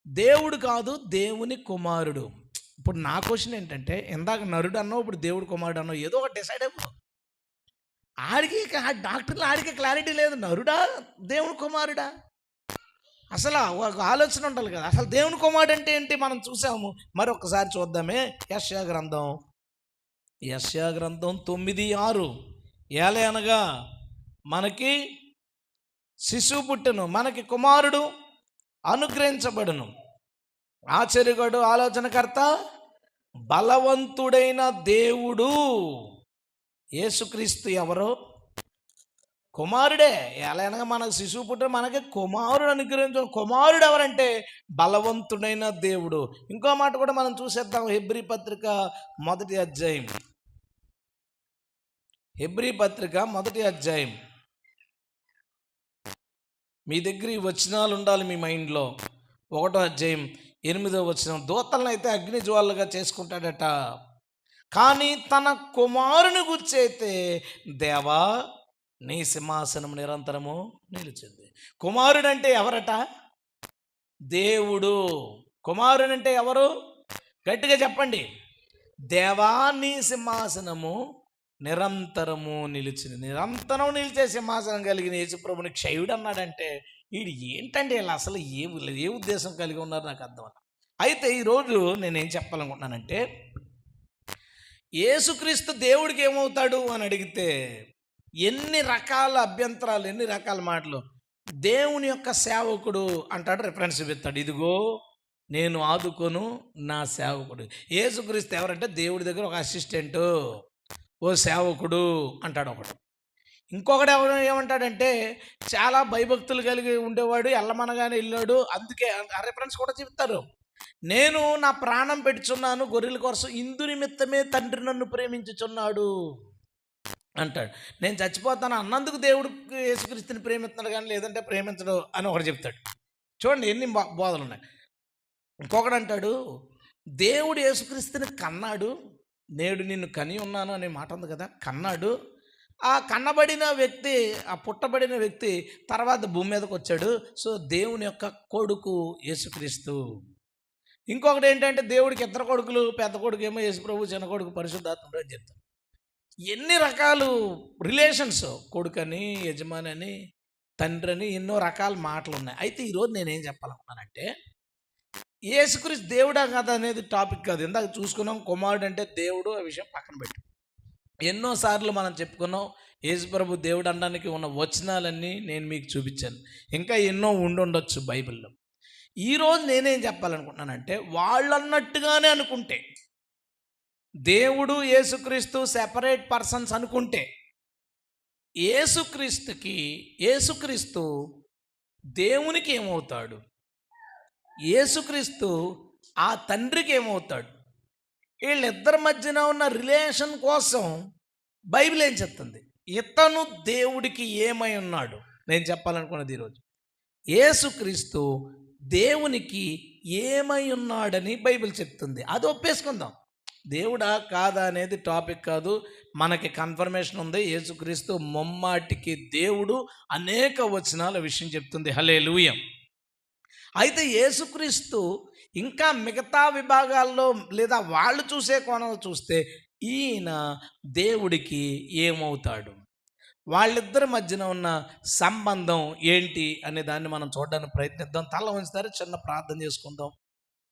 దేవుడు కాదు, దేవుని కుమారుడు. ఇప్పుడు నా క్వశ్చన్ ఏంటంటే, ఇందాక నరుడు అన్నావు, ఇప్పుడు దేవుడు కుమారుడు అన్నావు, ఏదో ఒకటి డిసైడ్ అయిపో. డాక్టర్లు ఆడికి క్లారిటీ లేదు, నరుడా దేవుని కుమారుడా? అసలు ఒక ఆలోచన ఉండాలి కదా. అసలు దేవుని కుమారుడు అంటే ఏంటి మనం చూసాము, మరొకసారి చూద్దామే. యెషయా గ్రంథం 9:6. ఏలే అనగా మనకి శిశువు పుట్టెను, మనకి కుమారుడు అనుగ్రహించబడును, ఆశ్చర్యకరుడు, ఆలోచనకర్త, బలవంతుడైన దేవుడు. యేసుక్రీస్తు ఎవరో? కుమారుడే. ఎలా అనగా మనకు శిశువు పుట్టే, మనకి కుమారుడు అనుగ్రహించు. కుమారుడు ఎవరంటే బలవంతుడైన దేవుడు. ఇంకో మాట కూడా మనం చూసేద్దాం. హెబ్రీ పత్రిక 1వ అధ్యాయం. మీ దగ్గర ఈ వచనాలు ఉండాలి మీ మైండ్లో. 1వ అధ్యాయం 8వ వచనం. దూతలను అయితే అగ్ని జ్వాలలుగా చేసుకుంటాడట, కానీ తన కుమారుని గురించి అయితే, దేవా నీ సింహాసనం నిరంతరము నిలిచింది. కుమారుడు అంటే ఎవరట? దేవుడు. కుమారుడు అంటే ఎవరు? గట్టిగా చెప్పండి. దేవా నీ సింహాసనము నిరంతరము నిలిచింది. నిరంతరం నిలిచే సింహాసనం కలిగిన యేసుప్రభుని క్షయుడు అన్నాడంటే వీడు ఏంటంటే వీళ్ళు అసలు ఏ ఉద్దేశం కలిగి ఉన్నారు నాకు అర్థం. అయితే ఈరోజు నేనేం చెప్పాలనుకుంటున్నానంటే, యేసుక్రీస్తు దేవుడికి ఏమవుతాడు అని అడిగితే ఎన్ని రకాల అభ్యంతరాలు, ఎన్ని రకాల మాటలు. దేవుని యొక్క సేవకుడు అంటాడు, రిఫరెన్స్ ఇస్తాడు. ఇదిగో నేను ఆదుకోను నా సేవకుడు. యేసుక్రీస్తు ఎవరంటే దేవుడి దగ్గర ఒక అసిస్టెంటు, ఓ సేవకుడు అంటాడు ఒకడు. ఇంకొకడు ఏమంటాడంటే చాలా భయభక్తులు కలిగి ఉండేవాడు, ఎల్లమనగానే వెళ్ళాడు, అందుకే ఆ రిఫరెన్స్ కూడా చెప్తారు. నేను నా ప్రాణం పెట్టుచున్నాను గొర్రెల కోసం, ఇందు నిమిత్తమే తండ్రి నన్ను ప్రేమించుచున్నాడు అంటాడు. నేను చచ్చిపోతాను అన్నందుకు దేవుడు యేసుక్రీస్తుని ప్రేమిస్తున్నాడు కానీ లేదంటే ప్రేమించడు అని ఒకటి చెప్తాడు. చూడండి ఎన్ని బోధలు ఉన్నాయి. ఇంకొకడు అంటాడు, దేవుడు యేసుక్రీస్తుని కన్నాడు, నేడు నిన్ను కని ఉన్నాను అనే మాట ఉంది కదా, కన్నాడు. ఆ కన్నబడిన వ్యక్తి, ఆ పుట్టబడిన వ్యక్తి తర్వాత భూమి మీదకి వచ్చాడు. సో దేవుని యొక్క కొడుకు యేసుక్రీస్తు. ఇంకొకటి ఏంటంటే దేవుడికి ఇద్దరు కొడుకులు, పెద్ద కొడుకు ఏమో యేసుప్రభు, చిన్న కొడుకు పరిశుద్ధాత్ముడు అని చెప్తారు. ఎన్ని రకాలు రిలేషన్స్, కొడుకని, యజమాని అని, తండ్రి అని, ఎన్నో రకాల మాటలు ఉన్నాయి. అయితే ఈరోజు నేనేం చెప్పాలనుకున్నానంటే, యేసుక్రీస్తు దేవుడా కదా అనేది టాపిక్ కాదు. ఇందాక చూసుకున్నాం కుమారుడు అంటే దేవుడు, ఆ విషయం పక్కన పెట్టు. ఎన్నోసార్లు మనం చెప్పుకున్నాం యేసుప్రభు దేవుడు అనడానికి ఉన్న వచనాలన్నీ నేను మీకు చూపించాను. ఇంకా ఎన్నో ఉండొచ్చు బైబిల్లో. ఈరోజు నేనేం చెప్పాలనుకుంటున్నానంటే, వాళ్ళు అన్నట్టుగానే అనుకుంటే, దేవుడు యేసుక్రీస్తు సెపరేట్ పర్సన్స్ అనుకుంటే, యేసుక్రీస్తు దేవునికి ఏమవుతాడు, యేసుక్రీస్తు ఆ తండ్రికి ఏమవుతాడు, వీళ్ళిద్దరి మధ్యన ఉన్న రిలేషన్ కోసం బైబిల్ ఏం చెప్తుంది, ఇతను దేవుడికి ఏమై ఉన్నాడు. నేను చెప్పాలనుకున్నది ఈరోజు, యేసుక్రీస్తు దేవునికి ఏమై ఉన్నాడని బైబిల్ చెప్తుంది. అది ఒప్పేసుకుందాం. దేవుడా కాదా అనేది టాపిక్ కాదు, మనకి కన్ఫర్మేషన్ ఉంది. యేసుక్రీస్తు ముమ్మాటికి దేవుడు, అనేక వచనాల విషయం చెప్తుంది. హల్లెలూయా. అయితే యేసుక్రీస్తు ఇంకా మిగతా విభాగాల్లో లేదా వాళ్ళు చూసే కోణంలో చూస్తే ఈయన దేవుడికి ఏమవుతాడు, వాళ్ళిద్దరి మధ్యన ఉన్న సంబంధం ఏంటి అనే దాన్ని మనం చూడడానికి ప్రయత్నిద్దాం. తల ఉంచుతారు, చిన్న ప్రార్థన చేసుకుందాం.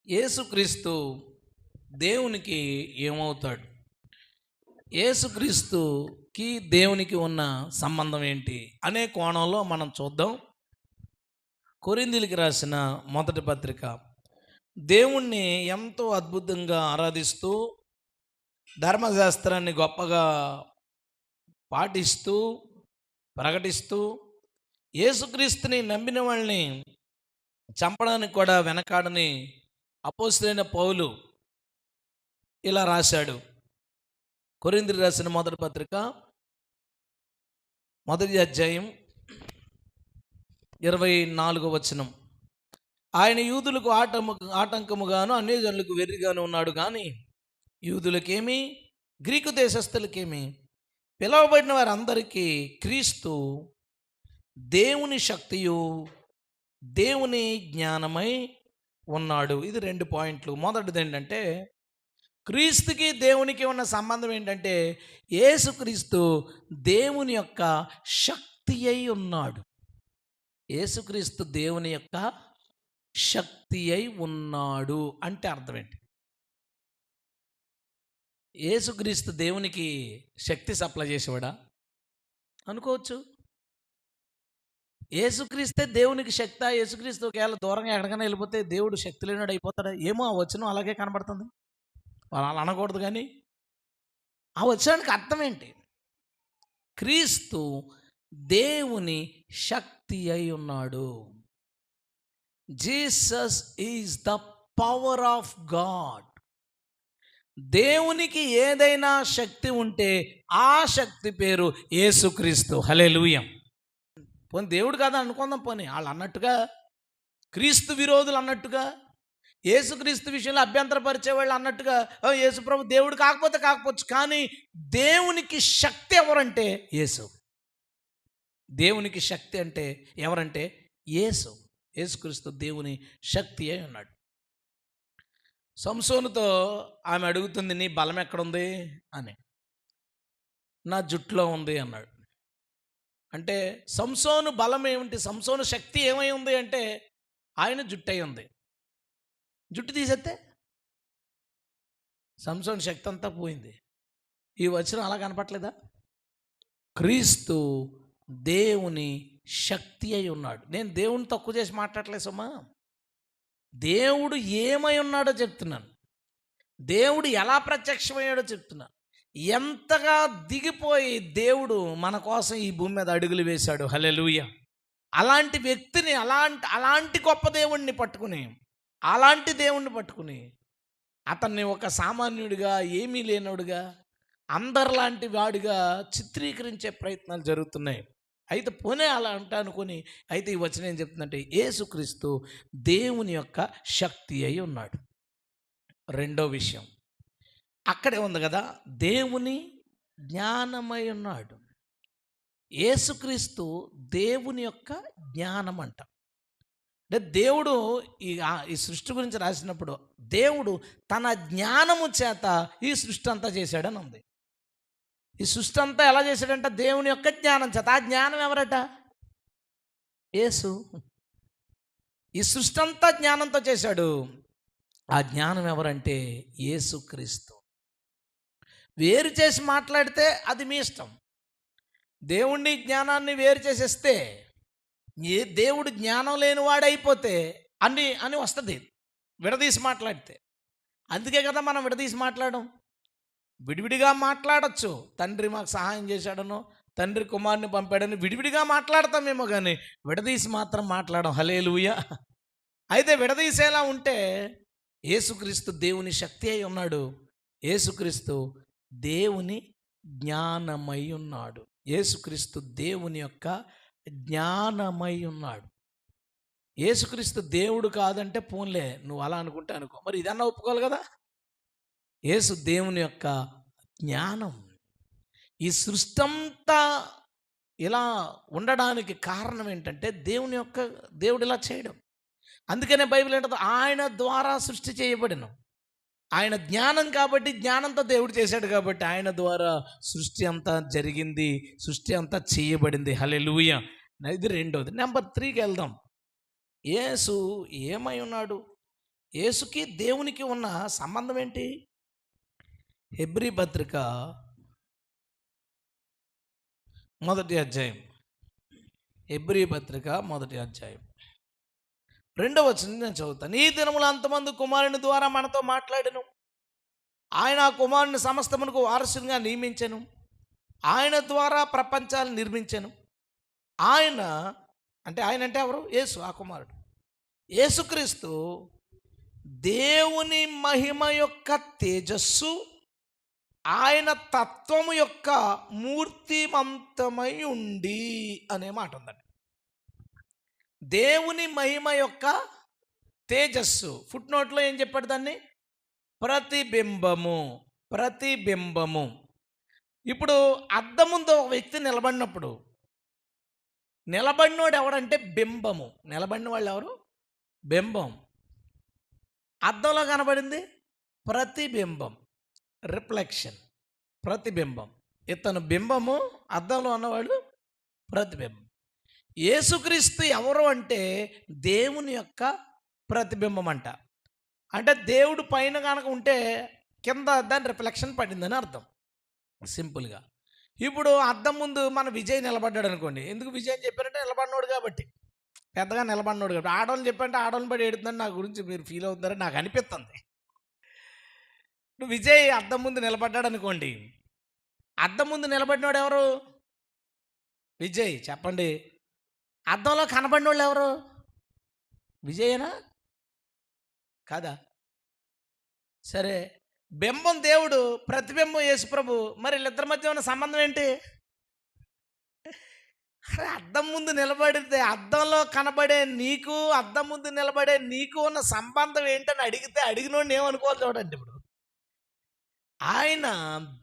యేసుక్రీస్తు దేవునికి ఏమవుతాడు, యేసుక్రీస్తుకి దేవునికి ఉన్న సంబంధం ఏంటి అనే కోణంలో మనం చూద్దాం. కొరింథీయులకు రాసిన మొదటి పత్రిక. దేవుణ్ణి ఎంతో అద్భుతంగా ఆరాధిస్తూ, ధర్మశాస్త్రాన్ని గొప్పగా పాటిస్తూ, ప్రకటిస్తూ, యేసుక్రీస్తుని నమ్మిన వాళ్ళని చంపడానికి కూడా వెనకాడని అపోస్తలుడైన పౌలు ఇలా రాశాడు. కొరింథీయులకు రాసిన మొదటి పత్రిక 1వ అధ్యాయం 24వ వచనం. ఆయన యూదులకు ఆటంకముగాను అన్యజనులకు వెర్రిగాను ఉన్నాడు, కానీ యూదులకేమి గ్రీకు దేశస్థులకేమి పిలువబడిన వారందరికీ క్రీస్తు దేవుని శక్తియు దేవుని జ్ఞానమై ఉన్నాడు. ఇది 2 పాయింట్లు. మొదటిది ఏంటంటే, క్రీస్తుకి దేవునికి ఉన్న సంబంధం ఏంటంటే, యేసుక్రీస్తు దేవుని యొక్క శక్తి అయి ఉన్నాడు. యేసుక్రీస్తు దేవుని యొక్క శక్తి అయి ఉన్నాడు అంటే అర్థం ఏంటి? యేసుక్రీస్తు దేవునికి శక్తి సప్లై చేసేవాడా అనుకోవచ్చు. యేసుక్రీస్తే దేవునికి శక్తి. యేసుక్రీస్తు ఒకవేళ దూరంగా ఎక్కడికైనా వెళ్ళిపోతే దేవుడు శక్తి లేనివాడు అయిపోతాడా ఏమో. ఆ వచనం అలాగే కనబడుతుంది. వాళ్ళు అలా అనకూడదు, కానీ ఆ వచనానికి అర్థం ఏంటి? క్రీస్తు దేవుని శక్తి అయి ఉన్నాడు. Jesus is the power of God. దేవునికి ఏదైనా శక్తి ఉంటే ఆ శక్తి పేరు యేసుక్రీస్తు. హల్లెలూయా. పోనీ దేవుడు కాదా అనుకుందాం, పోనీ వాళ్ళు అన్నట్టుగా, క్రీస్తు విరోధులు అన్నట్టుగా, యేసుక్రీస్తు విషయంలో అభ్యంతరపరిచే వాళ్ళు అన్నట్టుగా, యేసుప్రభు దేవుడు కాకపోవచ్చు, కానీ దేవునికి శక్తి ఎవరంటే యేసు. దేవునికి శక్తి అంటే ఎవరంటే యేసు. యేసుక్రీస్తు దేవుని శక్తి అయి ఉన్నాడు. సంసోనుతో ఆమె అడుగుతుంది, నీ బలం ఎక్కడుంది అని. నా జుట్టులో ఉంది అన్నాడు. అంటే సంసోను బలం ఏమిటి, సంసోను శక్తి ఏమై ఉంది అంటే ఆయన జుట్టు అయి ఉంది. జుట్టు తీసేస్తే సంసోను శక్తి అంతా పోయింది. ఈ వచనం అలా కనపట్లేదా? క్రీస్తు దేవుని శక్తి అయి ఉన్నాడు. నేను దేవుని తక్కువ చేసి మాట్లాడలేదు సుమా. దేవుడు ఏమై ఉన్నాడో చెప్తున్నాను. దేవుడు ఎలా ప్రత్యక్షమయ్యాడో చెప్తున్నాను. ఎంతగా దిగిపోయి దేవుడు మన కోసం ఈ భూమి మీద అడుగులు వేశాడు. హల్లెలూయా. అలాంటి వ్యక్తిని, అలాంటి గొప్ప దేవుణ్ణి పట్టుకుని, అలాంటి దేవుణ్ణి పట్టుకుని అతన్ని ఒక సామాన్యుడిగా, ఏమీ లేనోడుగా, అందరిలాంటి వాడిగా చిత్రీకరించే ప్రయత్నాలు జరుగుతున్నాయి. అయితే పోనీ అలా అంటా అనుకుని, అయితే ఈ వచనం ఏం చెప్తుందంటే యేసుక్రీస్తు దేవుని యొక్క శక్తి అయి ఉన్నాడు. రెండో విషయం అక్కడే ఉంది కదా, దేవుని జ్ఞానమై ఉన్నాడు. యేసుక్రీస్తు దేవుని యొక్క జ్ఞానం అంట. అంటే దేవుడు ఈ సృష్టి గురించి రాసినప్పుడు దేవుడు తన జ్ఞానము చేత ఈ సృష్టి అంతా చేశాడని ఉంది. ఈ సృష్టి అంతా ఎలా చేశాడంట? దేవుని యొక్క జ్ఞానం చేత. ఆ జ్ఞానం ఎవరట? యేసు. ఈ సృష్టి అంతా జ్ఞానంతో చేశాడు. ఆ జ్ఞానం ఎవరంటే యేసుక్రీస్తు. వేరు చేసి మాట్లాడితే అది మీ ఇష్టం. దేవుణ్ణి జ్ఞానాన్ని వేరు చేసేస్తే దేవుడు జ్ఞానం లేనివాడైపోతే అని వస్తుంది విడదీసి మాట్లాడితే. అందుకే కదా మనం విడదీసి మాట్లాడడం. విడివిడిగా మాట్లాడచ్చు. తండ్రి మాకు సహాయం చేశాడనో, తండ్రి కుమారుని పంపాడని విడివిడిగా మాట్లాడతామేమో, కానీ విడదీసి మాత్రం మాట్లాడడం. హల్లెలూయా. అయితే విడదీసేలా ఉంటే యేసుక్రీస్తు దేవుని శక్తి అయి ఉన్నాడు. యేసుక్రీస్తు దేవుని జ్ఞానమై ఉన్నాడు. యేసుక్రీస్తు దేవుని యొక్క జ్ఞానమై ఉన్నాడు. యేసుక్రీస్తు దేవుడు కాదంటే పోన్లే, నువ్వు అలా అనుకుంటే అనుకో, మరి ఇదన్నా ఒప్పుకోవాలి కదా. యేసు దేవుని యొక్క జ్ఞానం. ఈ సృష్టి అంతా ఇలా ఉండడానికి కారణం ఏంటంటే దేవుడు ఇలా చేయడం. అందుకనే బైబిల్ ఏంటో ఆయన ద్వారా సృష్టి చేయబడిన ఆయన జ్ఞానం కాబట్టి, జ్ఞానంతో దేవుడు చేశాడు కాబట్టి ఆయన ద్వారా సృష్టి అంతా జరిగింది, సృష్టి అంతా చేయబడింది. హల్లెలూయా. ఇది రెండోది. నెంబర్ 3కి వెళ్దాం. యేసు ఏమై ఉన్నాడు? యేసుకి దేవునికి ఉన్న సంబంధం ఏంటి? హెబ్రీ పత్రిక 1వ అధ్యాయం. హెబ్రీ పత్రిక 1వ అధ్యాయం 2వ వచనం నేను చదువుతాను. ఈ దినములు అంతమంది కుమారుని ద్వారా మనతో మాట్లాడెను. ఆయన ఆ కుమారుని సమస్తమునకు వారసునిగా నియమించెను. ఆయన ద్వారా ప్రపంచాలు నిర్మించెను. ఆయన అంటే ఎవరు? యేసు, ఆ కుమారుడు. యేసుక్రీస్తు దేవుని మహిమ యొక్క తేజస్సు, ఆయన తత్వము యొక్క మూర్తిమంతమై ఉండి అనే మాట ఉందండి. దేవుని మహిమ యొక్క తేజస్సు. ఫుట్ నోట్లో ఏం చెప్పాడు దాన్ని? ప్రతిబింబము. ప్రతిబింబము. ఇప్పుడు అద్దం ముందు ఒక వ్యక్తి నిలబడినోడు ఎవడంటే బింబము. నిలబడిన వాళ్ళు ఎవరు? బింబం. అద్దంలో కనబడింది ప్రతిబింబం, రిఫ్లెక్షన్, ప్రతిబింబం. ఇతను బింబము, అద్దంలో ఉన్నవాడు ప్రతిబింబం. యేసుక్రీస్తు ఎవరు అంటే దేవుని యొక్క ప్రతిబింబం అంట. అంటే దేవుడు పైన కనుక ఉంటే కింద దాని రిఫ్లెక్షన్ పడిందని అర్థం సింపుల్గా. ఇప్పుడు అద్దం ముందు మన విజయ్ నిలబడ్డాడు అనుకోండి. ఎందుకు విజయ్ అని చెప్పారంటే నిలబడినోడు కాబట్టి, పెద్దగా నిలబడినోడు కాబట్టి. ఆడవాళ్ళు చెప్పంటే ఆడవాళ్ళని పడి ఏడుతుందని నా గురించి మీరు ఫీల్ అవుతున్నారని నాకు అనిపిస్తుంది. ఇప్పుడు విజయ్ అద్దం ముందు నిలబడ్డాడు అనుకోండి. అద్దం ముందు నిలబడినోడు ఎవరు? విజయ్. చెప్పండి. అద్దంలో కనబడిన వాళ్ళు ఎవరు? విజయేనా? కాదా? సరే, బింబం దేవుడు, ప్రతిబింబం యేసుప్రభు. మరి వీళ్ళిద్దరి మధ్య ఉన్న సంబంధం ఏంటి? అద్దం ముందు నిలబడితే అద్దంలో కనబడే నీకు, అద్దం ముందు నిలబడే నీకు ఉన్న సంబంధం ఏంటని అడిగితే అడిగినోడిని ఏమనుకోవాలి చూడండి. ఇప్పుడు ఆయన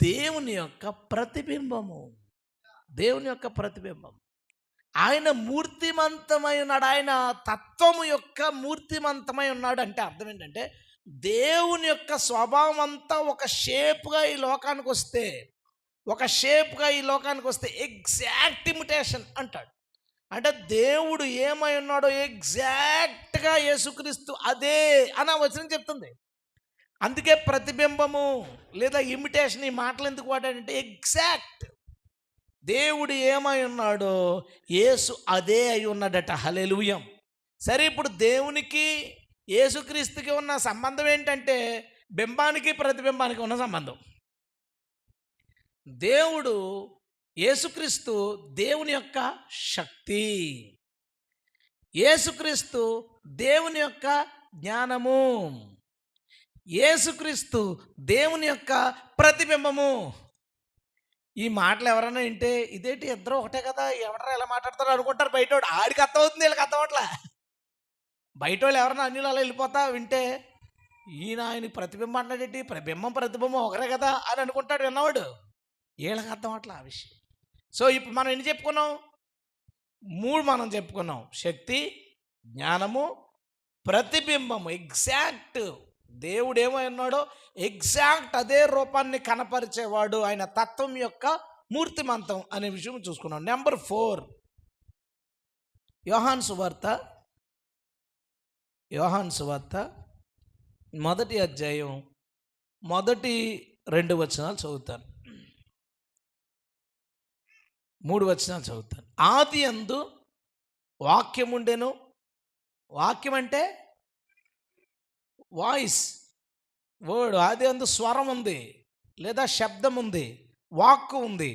దేవుని యొక్క ప్రతిబింబము. దేవుని యొక్క ప్రతిబింబం. ఆయన మూర్తిమంతమై ఉన్నాడు. ఆయన తత్వము యొక్క మూర్తిమంతమై ఉన్నాడు. అంటే అర్థం ఏంటంటే దేవుని యొక్క స్వభావం అంతా ఒక షేప్గా ఈ లోకానికి వస్తే ఎగ్జాక్ట్ ఇమిటేషన్ అంటాడు. అంటే దేవుడు ఏమై ఉన్నాడో ఎగ్జాక్ట్గా యేసుక్రీస్తు అదే అని ఆ వచనం చెప్తుంది. అందుకే ప్రతిబింబము లేదా ఇమిటేషన్ ఈ మాటలు ఎందుకు వాడాడంటే ఎగ్జాక్ట్. దేవుడు ఏమై ఉన్నాడో యేసు అదే అయి ఉన్నాడట. హల్లెలూయా. సరే, ఇప్పుడు దేవునికి యేసుక్రీస్తుకి ఉన్న సంబంధం ఏంటంటే బింబానికి ప్రతిబింబానికి ఉన్న సంబంధం. దేవుడు యేసుక్రీస్తు దేవుని యొక్క శక్తి, యేసుక్రీస్తు దేవుని యొక్క జ్ఞానము, యేసుక్రీస్తు దేవుని యొక్క ప్రతిబింబము. ఈ మాటలు ఎవరైనా వింటే ఇదేంటి ఇద్దరు ఒకటే కదా, ఎవడరా ఎలా మాట్లాడతారు అనుకుంటారు బయటోడు. ఆడికి అర్థమవుతుంది, వీళ్ళకి అర్థమవట్లా. బయటోళ్ళు ఎవరైనా అన్యులు అలా వెళ్ళిపోతా వింటే, ఆయన ప్రతిబింబం అంటాడేంటి, ప్రతిబింబం ఒకరే కదా అని అనుకుంటాడు విన్నవాడు. వీళ్ళకి అర్థమవట్లా ఆ విషయం. సో ఇప్పుడు మనం ఎన్ని చెప్పుకున్నాం? 3 మనం చెప్పుకున్నాం. శక్తి, జ్ఞానము, ప్రతిబింబము. ఎగ్జాక్ట్ దేవుడు ఏమై ఉన్నాడో ఎగ్జాక్ట్ అదే రూపాన్ని కనపరిచేవాడు, ఆయన తత్వం యొక్క మూర్తిమంతం అనే విషయం చూసుకున్నాం. నెంబర్ 4, యోహాను సువార్త మొదటి అధ్యాయం మొదటి 2 వచనాలు చదువుతాను, 3 వచనాలు చదువుతాను. ఆది యందు వాక్యం ఉండెను. వాక్యం అంటే వాయిస్, వర్డ్. ఆది యందు స్వరం ఉంది లేదా శబ్దం ఉంది, వాక్కు ఉంది.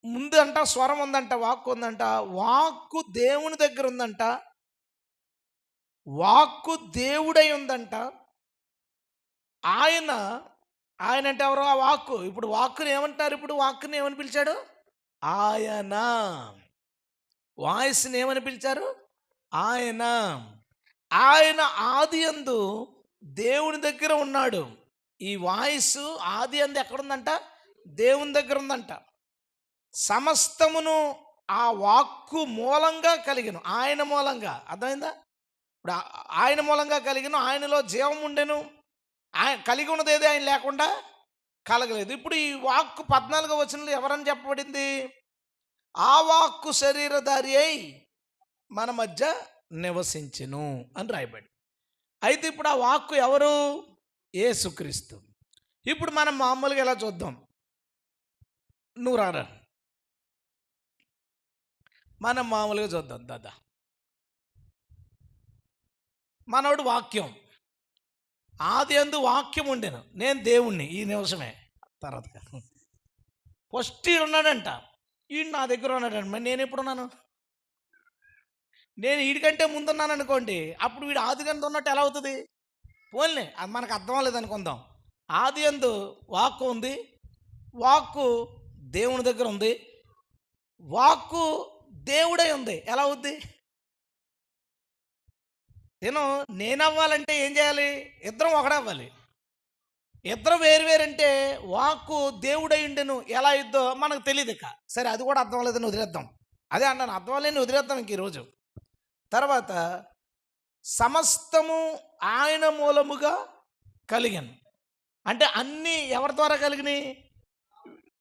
ముందు అంట స్వరం ఉందంట, వాక్కు ఉందంట. వాక్కు దేవుని దగ్గర ఉందంట, వాక్కు దేవుడై ఉందంట. ఆయన అంటే ఎవరో ఆ వాక్కు. ఇప్పుడు వాక్కుని ఏమంటారు? ఇప్పుడు వాక్కుని ఏమని పిలిచాడు? ఆయన. వాయిస్ని ఏమని పిలిచారు? ఆయన. ఆయన ఆది యందు దేవుని దగ్గర ఉన్నాడు. ఈ వాయిస్ ఆది యందు ఎక్కడుందంట? దేవుని దగ్గర ఉందంట. సమస్తమును ఆ వాక్కు మూలంగా కలిగిన, ఆయన మూలంగా. అర్థమైందా? ఇప్పుడు ఆయన మూలంగా కలిగిన, ఆయనలో జీవం ఉండెను. ఆయన కలిగి ఉన్నది ఏది ఆయన లేకుండా కలగలేదు. ఇప్పుడు ఈ వాక్కు 14వ వచనంలో ఎవరని చెప్పబడింది? ఆ వాక్కు శరీరధారి అయి మన మధ్య నివసించెను అని రాయబడి. అయితే ఇప్పుడు ఆ వాక్కు ఎవరు? యేసుక్రీస్తు. ఇప్పుడు మనం మామూలుగా ఎలా చూద్దాం. నువ్వు రారా, మనం మామూలుగా చూద్దాం. దాదా మనోడు వాక్యం. ఆది యందు వాక్యం ఉండెను, నేను దేవుణ్ణి. ఈ నిమిషమే తర్వాత ఫస్ట్ ఈడు ఉన్నాడంట, ఈడు నా దగ్గర ఉన్నాడంట. మరి నేను ఎప్పుడున్నాను? నేను వీడికంటే ముందున్నాను అనుకోండి, అప్పుడు వీడు ఆది యందు ఉన్నట్టు ఎలా అవుతుంది? పోన్లే, అది మనకు అర్థం అవ్వలేదు అనుకుందాం. ఆది యందు వాక్కు ఉంది, వాక్కు దేవుని దగ్గర ఉంది, వాక్కు దేవుడై ఉంది. ఎలా అవుద్ది? నేను అవ్వాలంటే ఏం చేయాలి? ఇద్దరం ఒకడవ్వాలి. ఇద్దరు వేరువేరంటే వాక్కు దేవుడై ఉండెను ఎలా ఇద్దో మనకు తెలియదు. ఇక సరే, అది కూడా అర్థం లేదని వదిలేద్దాం. అదే అన్నాను, అర్థం లేని వదిలేద్దాం ఇంక ఈరోజు. తర్వాత సమస్తము ఆయన మూలముగా కలిగాను. అంటే అన్నీ ఎవరి ద్వారా కలిగినాయి?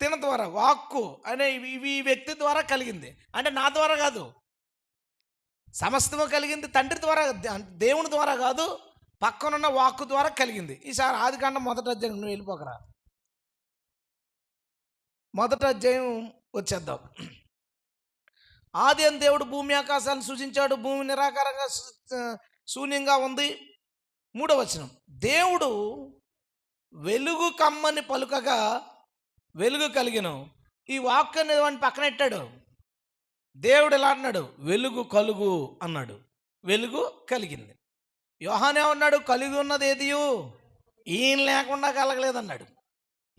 తిన ద్వారా. వాక్కు అనే ఈ వ్యక్తి ద్వారా కలిగింది. అంటే నా ద్వారా కాదు, సమస్తము కలిగింది తండ్రి ద్వారా, దేవుని ద్వారా కాదు, పక్కనున్న వాక్కు ద్వారా కలిగింది. ఈసారి ఆదికాండం 1వ అధ్యాయం, నువ్వు వెళ్ళిపోకరా, 1వ అధ్యాయం వచ్చేద్దాం. ఆది యందు దేవుడు భూమి ఆకాశాలను సృజించాడు, భూమి నిరాకారంగా శూన్యంగా ఉంది. 3వ వచనం, దేవుడు వెలుగు కమ్మని పలుకగా వెలుగు కలిగెను. ఈ వాక్కు అనేది వాడిని పక్కన పెట్టాడు. దేవుడు ఎలా అన్నాడు? వెలుగు కలుగు అన్నాడు, వెలుగు కలిగింది. యోహానే ఉన్నాడు, కలిగి ఉన్నది ఏదియు ఈయన లేకుండా కలగలేదన్నాడు.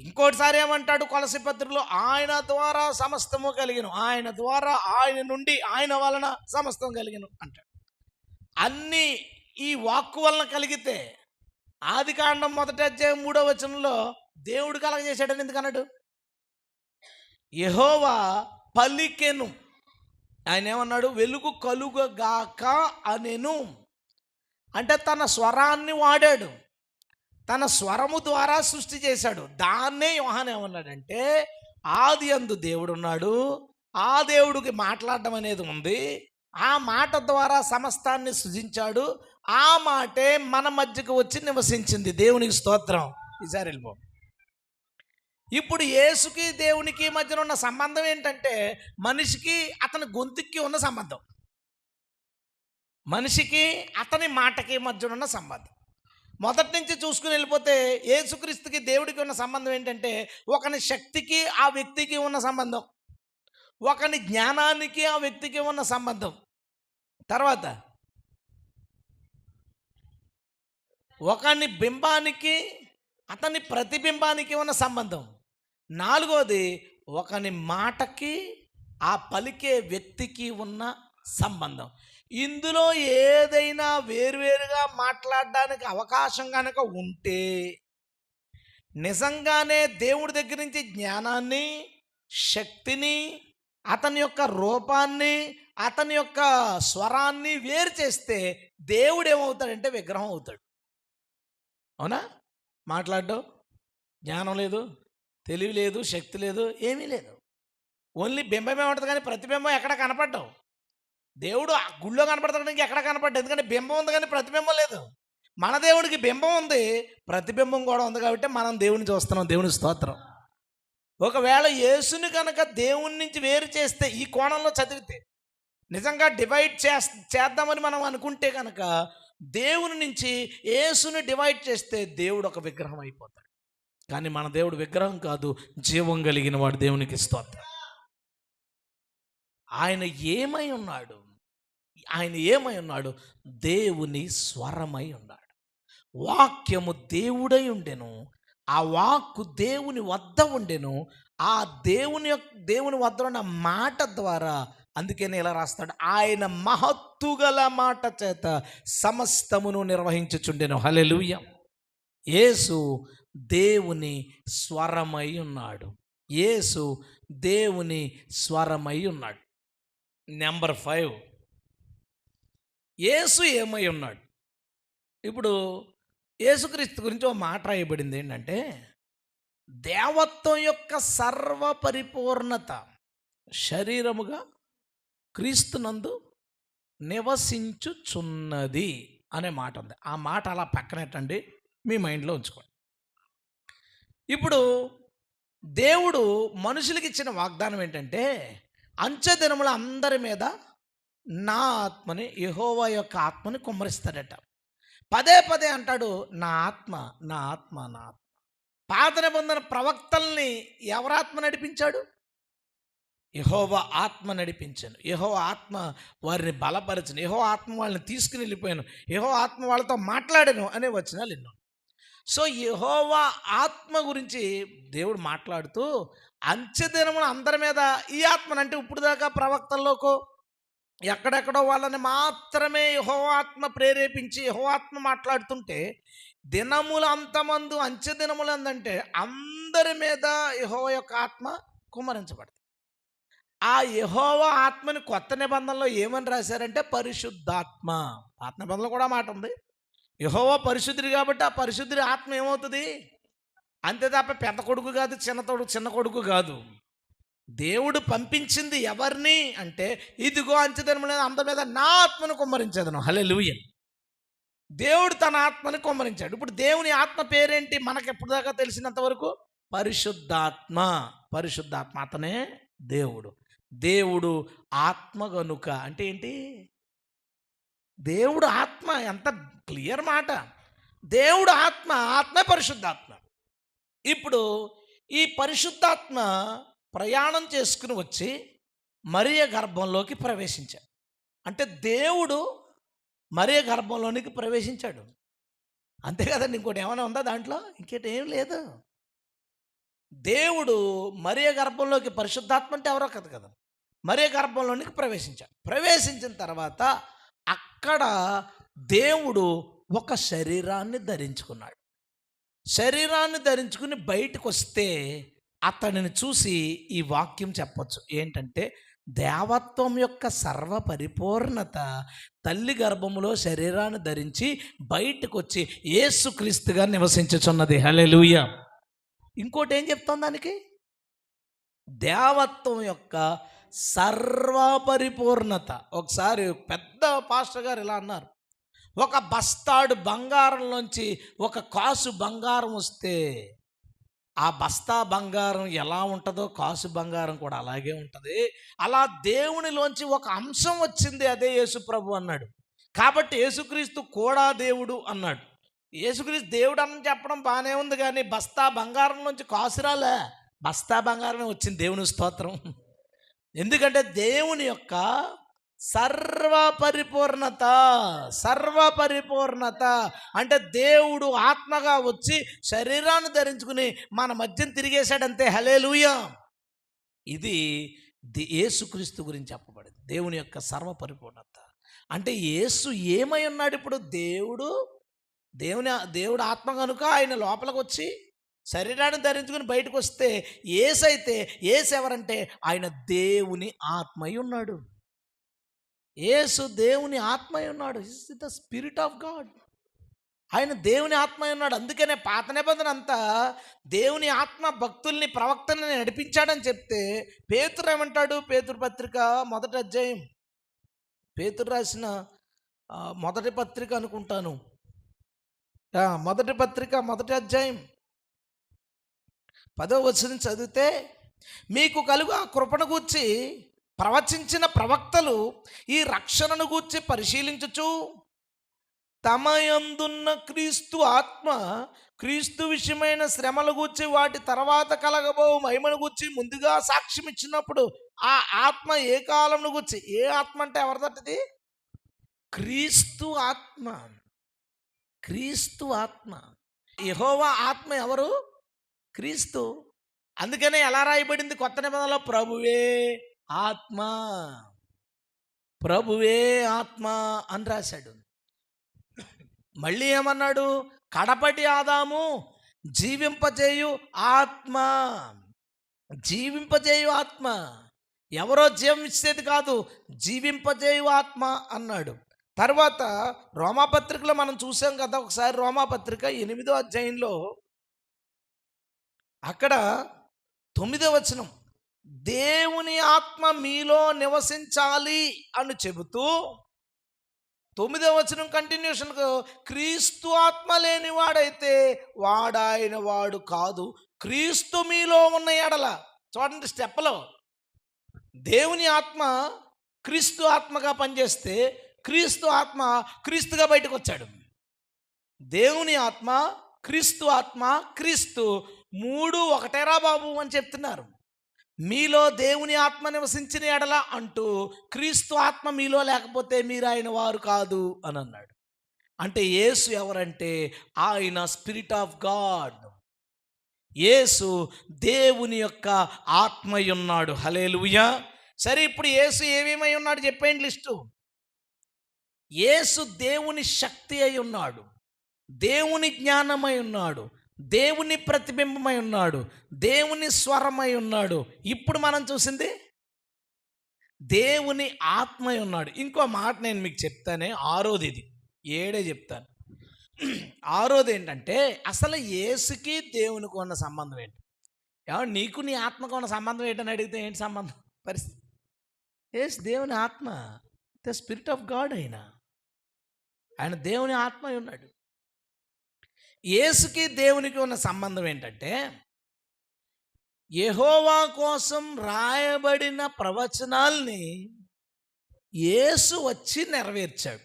ఇంకోటిసారి ఏమంటాడు కొలస్సీ పత్రికలో? ఆయన ద్వారా సమస్తము కలిగిన, ఆయన ద్వారా, ఆయన నుండి, ఆయన వలన సమస్తం కలిగిన అంటాడు. అన్నీ ఈ వాక్కు వలన కలిగితే ఆదికాండం 1వ అధ్యాయం 3వ వచనంలో దేవుడు కలగజేశాడని ఎందుకు అన్నాడు? యెహోవా పలికెను. ఆయన ఏమన్నాడు? వెలుగు కలుగగాక అనెను. అంటే తన స్వరాన్ని వాడాడు, తన స్వరము ద్వారా సృష్టి చేశాడు. దాన్నే యోహాను ఏమన్నాడంటే, ఆది యందు దేవుడు ఉన్నాడు, ఆ దేవుడికి మాట్లాడడం అనేది ఉంది, ఆ మాట ద్వారా సమస్తాన్ని సృజించాడు, ఆ మాటే మన మధ్యకు వచ్చి నివసించింది. దేవునికి స్తోత్రం. ఈసారి వెళ్ళిపో. ఇప్పుడు యేసుకి దేవునికి మధ్యన ఉన్న సంబంధం ఏంటంటే, మనిషికి అతని గొంతుకి ఉన్న సంబంధం, మనిషికి అతని మాటకి మధ్యన ఉన్న సంబంధం. మొదటి నుంచి చూసుకుని వెళ్ళిపోతే యేసుక్రీస్తుకి దేవుడికి ఉన్న సంబంధం ఏంటంటే, ఒకని శక్తికి ఆ వ్యక్తికి ఉన్న సంబంధం, ఒకని జ్ఞానానికి ఆ వ్యక్తికి ఉన్న సంబంధం, తర్వాత ఒకని బింబానికి అతని ప్రతిబింబానికి ఉన్న సంబంధం, నాలుగోది ఒకని మాటకి ఆ పలికే వ్యక్తికి ఉన్న సంబంధం. ఇందులో ఏదైనా వేరువేరుగా మాట్లాడడానికి అవకాశం కనుక ఉంటే నిజంగానే దేవుడి దగ్గర నుంచి జ్ఞానాన్ని, శక్తిని, అతని యొక్క రూపాన్ని, అతని యొక్క స్వరాన్ని వేరు చేస్తే దేవుడు ఏమవుతాడంటే విగ్రహం అవుతాడు. అవునా? మాట్లాడడం జ్ఞానం లేదు, తెలివి లేదు, శక్తి లేదు, ఏమీ లేదు. ఓన్లీ బింబమే ఉంటుంది కానీ ప్రతిబింబం ఎక్కడ కనపడ్డావు. దేవుడు ఆ గుళ్ళో కనపడతాడు, ఎక్కడ కనపడ్డా, ఎందుకంటే బింబం ఉంది కానీ ప్రతిబింబం లేదు. మన దేవుడికి బింబం ఉంది, ప్రతిబింబం కూడా ఉంది కాబట్టి మనం దేవుని చూస్తున్నాం. దేవుని స్తోత్రం. ఒకవేళ యేసుని కనుక దేవుని నుంచి వేరు చేస్తే, ఈ కోణంలో చదివితే నిజంగా డివైడ్ చేద్దామని మనం అనుకుంటే కనుక దేవుని నుంచి యేసుని డివైడ్ చేస్తే దేవుడు ఒక విగ్రహం అయిపోతాడు. కానీ మన దేవుడు విగ్రహం కాదు, జీవం కలిగిన వాడు. దేవునికి స్తోత్రం. ఆయన ఏమై ఉన్నాడు? ఆయన ఏమై ఉన్నాడు? దేవుని స్వరమై ఉన్నాడు. వాక్యము దేవుడై ఉండెను, ఆ వాక్కు దేవుని వద్ద ఉండెను, ఆ దేవుని వద్ద ఉన్న మాట ద్వారా, అందుకని ఇలా రాస్తాడు, ఆయన మహత్తు గల మాట చేత సమస్తమును నిర్వహించుచుండెను. హల్లెలూయా. యేసు దేవుని స్వరమై ఉన్నాడు. యేసు దేవుని స్వరమై ఉన్నాడు. నెంబర్ 5, యేసు ఏమై ఉన్నాడు? ఇప్పుడు యేసుక్రీస్తు గురించి ఒక మాట రాయబడింది ఏంటంటే, దేవత్వం యొక్క సర్వ పరిపూర్ణత శరీరముగా క్రీస్తునందు నివసించుచున్నది అనే మాట ఉంది. ఆ మాట అలా పక్కనెట్టండి, మీ మైండ్లో ఉంచుకోండి. ఇప్పుడు దేవుడు మనుషులకి ఇచ్చిన వాగ్దానం ఏంటంటే, అంచె దినముల అందరి మీద నా ఆత్మని, యెహోవా యొక్క ఆత్మని కుమ్మరిస్తాడట. పదే పదే అంటాడు, నా ఆత్మ, నా ఆత్మ, నా ఆత్మ. పాత నిబంధన ప్రవక్తల్ని ఎవరాత్మ నడిపించాడు? యెహోవా ఆత్మ నడిపించాను. యెహోవా ఆత్మ వారిని బలపరచను. యెహోవా ఆత్మ వాళ్ళని తీసుకుని వెళ్ళిపోయాను. యెహోవా ఆత్మ వాళ్ళతో మాట్లాడాను అనే వచనాలు ఎన్నో. సో యెహోవా ఆత్మ గురించి దేవుడు మాట్లాడుతూ, అంచె దినమున అందరి మీద ఈ ఆత్మనంటే ఇప్పుడు దాకా ప్రవక్తల్లోకో ఎక్కడెక్కడో వాళ్ళని మాత్రమే యెహోవా ఆత్మ ప్రేరేపించి యెహోవా ఆత్మ మాట్లాడుతుంటే, దినముల అంతమందు అంచె దినములందంటే అందరి మీద యెహోవా యొక్క ఆత్మ కుమ్మరించబడుతుంది. ఆ యెహోవా ఆత్మని కొత్త నిబంధనలో ఏమని రాశారంటే పరిశుద్ధాత్మ. పాత నిబంధనలో కూడా మాట ఉంది, యెహోవా పరిశుద్ధుడు కాబట్టి ఆ పరిశుద్ధుడి ఆత్మ ఏమవుతుంది? అంతే తప్ప పెద్ద కొడుకు కాదు, చిన్న కొడుకు కాదు. దేవుడు పంపించింది ఎవరిని అంటే, ఇదిగో అంచెదినముల అందరి మీద నా ఆత్మను కుమ్మరించేదను. హల్లెలూయా. దేవుడు తన ఆత్మని కుమ్మరించాడు. ఇప్పుడు దేవుని ఆత్మ పేరేంటి? మనకు ఎప్పుడు దాకా తెలిసినంత వరకు పరిశుద్ధాత్మ. పరిశుద్ధాత్మ, అతనే దేవుడు. దేవుడు ఆత్మ గనుక అంటే ఏంటి? దేవుడు ఆత్మ. ఎంత క్లియర్ మాట. దేవుడు ఆత్మ, ఆత్మ పరిశుద్ధాత్మ. ఇప్పుడు ఈ పరిశుద్ధాత్మ ప్రయాణం చేసుకుని వచ్చి మరియ గర్భంలోకి ప్రవేశించాడు. అంటే దేవుడు మరియ గర్భంలోనికి ప్రవేశించాడు. అంతే కదండి, ఇంకోటి ఏమైనా ఉందా దాంట్లో? ఇంకోటి ఏం లేదు. దేవుడు మరియ గర్భంలోకి, పరిశుద్ధాత్మ అంటే ఎవరో కదా, మరియ గర్భంలోనికి ప్రవేశించాడు. ప్రవేశించిన తర్వాత అక్కడ దేవుడు ఒక శరీరాన్ని ధరించుకున్నాడు. శరీరాన్ని ధరించుకుని బయటకు వస్తే అతనిని చూసి ఈ వాక్యం చెప్పొచ్చు ఏంటంటే, దేవత్వం యొక్క సర్వ పరిపూర్ణత తల్లి గర్భములో శరీరాన్ని ధరించి బయటకు వచ్చి యేసుక్రీస్తుగా నివసించుచున్నది. హల్లెలూయా. ఇంకోటి ఏం చెప్తాం దానికి? దేవత్వం యొక్క సర్వ పరిపూర్ణత. ఒకసారి పెద్ద పాస్టర్ గారు ఇలా అన్నారు, ఒక బస్తాడు బంగారంలోంచి ఒక కాసు బంగారం వస్తే ఆ బస్తా బంగారం ఎలా ఉంటుందో కాసు బంగారం కూడా అలాగే ఉంటుంది. అలా దేవునిలోంచి ఒక అంశం వచ్చింది, అదే యేసు ప్రభు అన్నాడు. కాబట్టి యేసుక్రీస్తు కూడా దేవుడు అన్నాడు. యేసుక్రీస్తు దేవుడు అని చెప్పడం బాగానే ఉంది, కానీ బస్తా బంగారంలోంచి కాసు రాలే, బస్తా బంగారమే వచ్చింది. దేవుని స్తోత్రం. ఎందుకంటే దేవుని యొక్క సర్వ పరిపూర్ణత. సర్వ పరిపూర్ణత అంటే దేవుడు ఆత్మగా వచ్చి శరీరాన్ని ధరించుకుని మన మధ్యన తిరిగేశాడంతే. హల్లెలూయా. ఇది యేసుక్రీస్తు గురించి చెప్పబడింది, దేవుని యొక్క సర్వ పరిపూర్ణత. అంటే యేసు ఏమై ఉన్నాడు ఇప్పుడు? దేవుడు ఆత్మ కనుక ఆయన లోపలికి వచ్చి శరీరాన్ని ధరించుకుని బయటకు వస్తే యేసు ఎవరంటే ఆయన దేవుని ఆత్మై ఉన్నాడు. యేసు దేవుని ఆత్మై ఉన్నాడు. Is the spirit of God. ఆయన దేవుని ఆత్మై ఉన్నాడు. అందుకనే పాత నిబంధన అంతా దేవుని ఆత్మ భక్తుల్ని ప్రవక్తల్ని నడిపించాడని చెప్తే పేతురు ఏమంటాడు? పేతురు పత్రిక మొదటి అధ్యాయం, పేతురు రాసిన మొదటి పత్రిక అనుకుంటాను, మొదటి పత్రిక మొదటి అధ్యాయం 10వ వచనం చదివితే, మీకు కలుగు ఆ కృపను గూర్చి ప్రవచించిన ప్రవక్తలు ఈ రక్షణను గూర్చి పరిశీలించుచు తమ యందున్న క్రీస్తు ఆత్మ, క్రీస్తు విషయమైన శ్రమల గూర్చి వాటి తర్వాత కలగబో మహిమను గూర్చి ముందుగా సాక్ష్యం ఇచ్చినప్పుడు ఆ ఆత్మ ఏ కాలంను గూర్చి, ఏ ఆత్మ అంటే ఎవరిదట్టది? క్రీస్తు ఆత్మ. క్రీస్తు ఆత్మ. యెహోవా ఆత్మ ఎవరు? క్రీస్తు. అందుకనే ఎలా రాయబడింది కొత్త నిబంధనలో? ప్రభువే ఆత్మ, ప్రభువే ఆత్మ అని రాశాడు. మళ్ళీ ఏమన్నాడు? కడపటి ఆదాము జీవింపజేయు ఆత్మ. జీవింపజేయు ఆత్మ. ఎవరో జీవం ఇచ్చేది కాదు, జీవింపజేయు ఆత్మ అన్నాడు. తర్వాత రోమాపత్రికలో మనం చూసాం కదా ఒకసారి, రోమాపత్రిక 8వ అధ్యాయంలో అక్కడ 9వ వచనం, దేవుని ఆత్మ మీలో నివసించాలి అని చెబుతూ 9వ వచనం కంటిన్యూషన్కు, క్రీస్తు ఆత్మ లేనివాడైతే వాడాయన వాడు కాదు, క్రీస్తు మీలో ఉన్న ఎడల. చూడండి స్టెప్లో, దేవుని ఆత్మ క్రీస్తు ఆత్మగా పనిచేస్తే క్రీస్తు ఆత్మ క్రీస్తుగా బయటకు వచ్చాడు. దేవుని ఆత్మ, క్రీస్తు ఆత్మ, క్రీస్తు మూడు ఒకటేరా బాబు అని చెప్తున్నారు. మీలో దేవుని ఆత్మ నివసించిన ఎడల అంటూ క్రీస్తు ఆత్మ మీలో లేకపోతే మీరు ఆయన వారు కాదు అని అన్నాడు. అంటే యేసు ఎవరంటే ఆయన స్పిరిట్ ఆఫ్ గాడ్. యేసు దేవుని యొక్క ఆత్మై ఉన్నాడు. హల్లెలూయా. సరే, ఇప్పుడు యేసు ఏమేమై ఉన్నాడు చెప్పండి లిస్టు. యేసు దేవుని శక్తి అయి ఉన్నాడు, దేవుని జ్ఞానమై ఉన్నాడు, దేవుని ప్రతిబింబమై ఉన్నాడు, దేవుని స్వరమై ఉన్నాడు. ఇప్పుడు మనం చూసింది దేవుని ఆత్మై ఉన్నాడు. ఇంకో మాట నేను మీకు చెప్తానే, ఆరోది ఇది, 7 చెప్తాను. ఆరోది ఏంటంటే, అసలు యేసుకి దేవునికి ఉన్న సంబంధం ఏంటి? ఏమన్నా నీకు నీ ఆత్మకు ఉన్న సంబంధం ఏంటని అడిగితే ఏంటి సంబంధం? పరిస్థితి యేసు దేవుని ఆత్మ, ద స్పిరిట్ ఆఫ్ గాడ్. ఆయన దేవుని ఆత్మ ఉన్నాడు. యేసుకి దేవునికి ఉన్న సంబంధం ఏంటంటే, యెహోవా కోసం రాయబడిన ప్రవచనాల్ని యేసు వచ్చి నెరవేర్చాడు.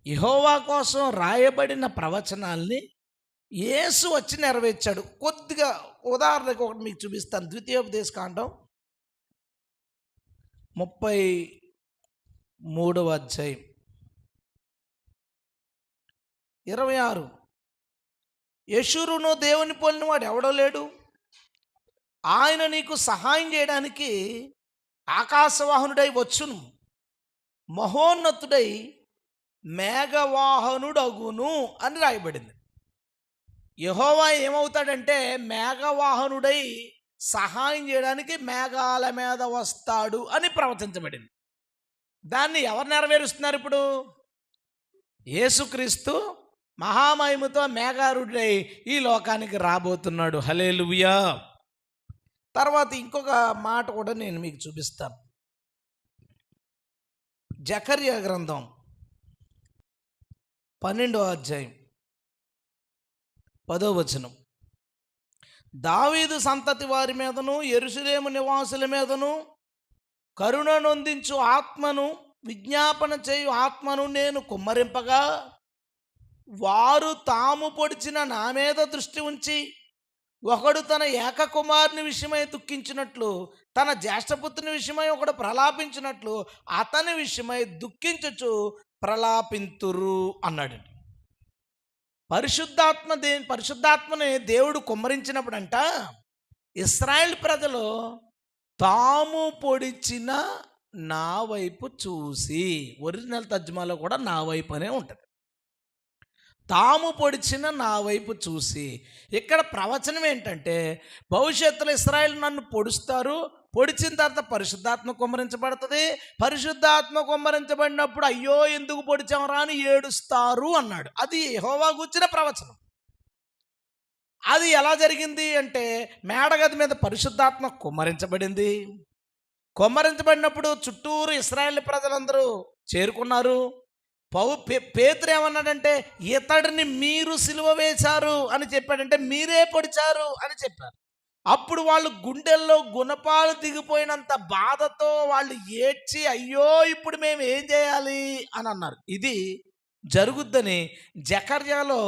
యెహోవా కోసం రాయబడిన ప్రవచనాల్ని యేసు వచ్చి నెరవేర్చాడు. కొద్దిగా ఉదాహరణకు ఒకటి మీకు చూపిస్తాను. ద్వితీయోపదేశకాండం 33వ అధ్యాయం 26. యెషూరును దేవుని పోలిన వాడు ఎవడో లేడు, ఆయన నీకు సహాయం చేయడానికి ఆకాశవాహనుడై వచ్చును, మహోన్నతుడై మేఘవాహనుడగును అని రాయబడింది. యెహోవా ఏమవుతాడంటే మేఘవాహనుడై సహాయం చేయడానికి మేఘాల మీద వస్తాడు అని ప్రవచించబడింది. దాన్ని ఎవరు నెరవేరుస్తున్నారు ఇప్పుడు? యేసుక్రీస్తు మహామహిమతో మేఘారుడై ఈ లోకానికి రాబోతున్నాడు. హల్లెలూయా. తర్వాత ఇంకొక మాట కూడా నేను మీకు చూపిస్తాను. జకర్యా గ్రంథం 12వ అధ్యాయం 10వ వచనం, దావీదు సంతతి వారి మీదను యెరూషలేము నివాసుల మీదను కరుణ నొందించు ఆత్మను, విజ్ఞాపన చేయు ఆత్మను నేను కుమ్మరింపగా వారు తాము పొడిచిన నా మీద దృష్టి ఉంచి ఒకడు తన ఏకకుమారుని విషయమై దుఃఖించినట్లు, తన జ్యేష్ఠపుత్రుని విషయమై ఒకడు ప్రలాపించినట్లు అతని విషయమై దుఃఖించుచు ప్రలాపింతురు అన్నాడండి. పరిశుద్ధాత్మని దేవుడు కుమ్మరించినప్పుడంట ఇశ్రాయేల్ ప్రజలు తాము పొడిచిన నా వైపు చూసి, ఒరిజినల్ తర్జుమాలో కూడా నా వైపు అనే ఉంటుంది. తాము పొడిచిన నా వైపు చూసి. ఇక్కడ ప్రవచనం ఏంటంటే భవిష్యత్తులో ఇశ్రాయేలు నన్ను పొడుస్తారు, పొడిచిన తర్వాత పరిశుద్ధాత్మ కుమ్మరించబడుతుంది, పరిశుద్ధాత్మ కుమ్మరించబడినప్పుడు అయ్యో ఎందుకు పొడిచాంరా అని ఏడుస్తారు అన్నాడు. అది యెహోవా గూర్చిన ప్రవచనం. అది ఎలా జరిగింది అంటే మేడగది మీద పరిశుద్ధాత్మ కుమ్మరించబడింది. కుమ్మరించబడినప్పుడు చుట్టూరు ఇశ్రాయేల్ ప్రజలందరూ చేరుకున్నారు. పేతురు ఏమన్నాడంటే ఇతడిని మీరు సిలువ వేశారు అని చెప్పాడంటే మీరే పొడిచారు అని చెప్పారు. అప్పుడు వాళ్ళు గుండెల్లో గుణపాలు దిగిపోయినంత బాధతో వాళ్ళు ఏడ్చి అయ్యో ఇప్పుడు మేము ఏం చేయాలి అని అన్నారు. ఇది జరుగుద్దని జకర్యాలో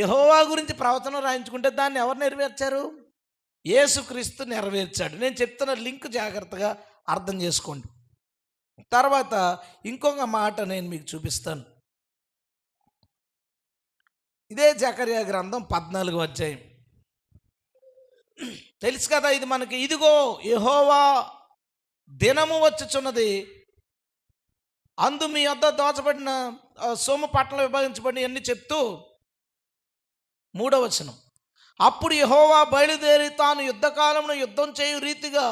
యెహోవా గురించి ప్రవచనం రాయించుకుంటే దాన్ని ఎవరు నెరవేర్చారు? యేసుక్రీస్తు నెరవేర్చాడు. నేను చెప్తున్న లింక్ జాగ్రత్తగా అర్థం చేసుకోండి. తర్వాత ఇంకొక మాట నేను మీకు చూపిస్తాను. ఇదే జకర్యా గ్రంథం 14వ అధ్యాయం. తెలుసు కదా ఇది మనకి. ఇదిగో యెహోవా దినము వచ్చుచున్నది, అందు మీ వద్ద దోచబడిన సొమ్ము పట్ల విభజించబడిన అన్ని చెప్తూ 3వ వచనం. అప్పుడు యెహోవా బయలుదేరి తాను యుద్ధకాలమున యుద్ధం చేయు రీతిగా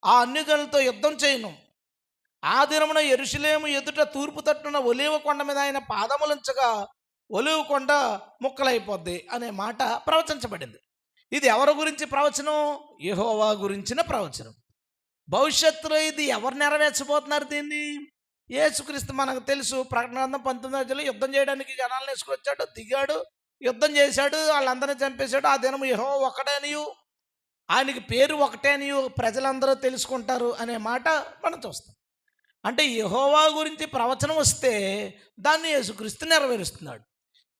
ఆ అన్యజనులతో యుద్ధం చేయను. ఆ దినమున యెరూషలేము ఎదుట తూర్పు తట్టున ఒలీవ కొండ మీద ఆయన పాదములుంచగా ఒలీవ కొండ ముక్కలైపోద్ది అనే మాట ప్రవచించబడింది. ఇది ఎవరి గురించి ప్రవచనం? యెహోవా గురించిన ప్రవచనం. భవిష్యత్తులో ఇది ఎవరు నెరవేర్చబోతున్నారు? దీన్ని యేసుక్రీస్తు. మనకు తెలుసు ప్రకటన గ్రంథం 19వ యుద్ధం చేయడానికి జనాలను వేసుకొచ్చాడు, దిగాడు, యుద్ధం చేశాడు, వాళ్ళందరినీ చంపేశాడు. ఆ దినం యెహోవా ఒకటేనియు, ఆయనకి పేరు ఒకటేనియు ప్రజలందరూ తెలుసుకుంటారు అనే మాట మనం చూస్తాం. అంటే యెహోవా గురించి ప్రవచనం వస్తే దాన్ని యేసుక్రీస్తు నెరవేరుస్తున్నాడు.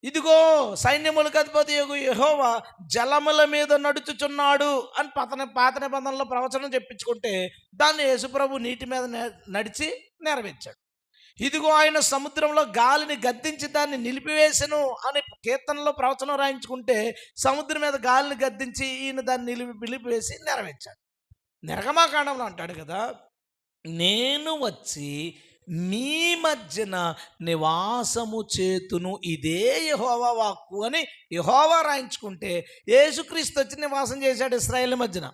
ఇదిగో సైన్యములకు అధిపతి యెహోవా జలముల మీద నడుచుచున్నాడు అని పాత నిబంధనలో ప్రవచనం చెప్పించుకుంటే దాన్ని యేసుప్రభు నీటి మీద నడిచి నెరవేర్చాడు. ఇదిగో ఆయన సముద్రంలో గాలిని గద్దించి దాన్ని నిలిపివేసెను అని కీర్తనలో ప్రవచనం రాయించుకుంటే సముద్రం మీద గాలిని గద్దించి ఈయన దాన్ని నిలిపివేసి నెరవేర్చాడు. నిర్గమకాండంలో అంటాడు కదా, నేను వచ్చి మీ మధ్యన నివాసము చేతును, ఇదే యెహోవా వాక్కు అని యెహోవా రాయించుకుంటే యేసుక్రీస్తు వచ్చి నివాసం చేశాడు ఇశ్రాయేలు మధ్యన.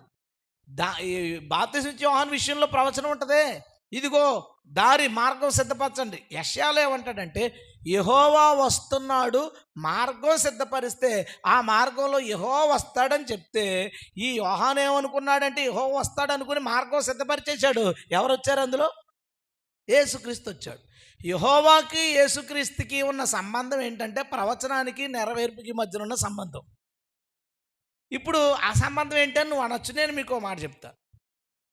బాప్తిసం ఇచ్చే యోహాను విషయంలో ప్రవచనం ఉంటుందే, ఇదిగో దారి మార్గం సిద్ధపరచండి. యెషయాలో ఏమంటాడంటే యెహోవా వస్తున్నాడు, మార్గం సిద్ధపరిస్తే ఆ మార్గంలో యెహోవా వస్తాడని చెప్తే ఈ యోహాను ఏమనుకున్నాడంటే యెహోవా వస్తాడు అనుకుని మార్గం సిద్ధపరిచేశాడు. ఎవరు వచ్చారు అందులో? యేసుక్రీస్తు వచ్చాడు. యెహోవాకి యేసుక్రీస్తుకి ఉన్న సంబంధం ఏంటంటే ప్రవచనానికి నెరవేర్పుకి మధ్యన ఉన్న సంబంధం. ఇప్పుడు ఆ సంబంధం ఏంటని నువ్వు అనొచ్చు. నేను మీకు మాట చెప్తా.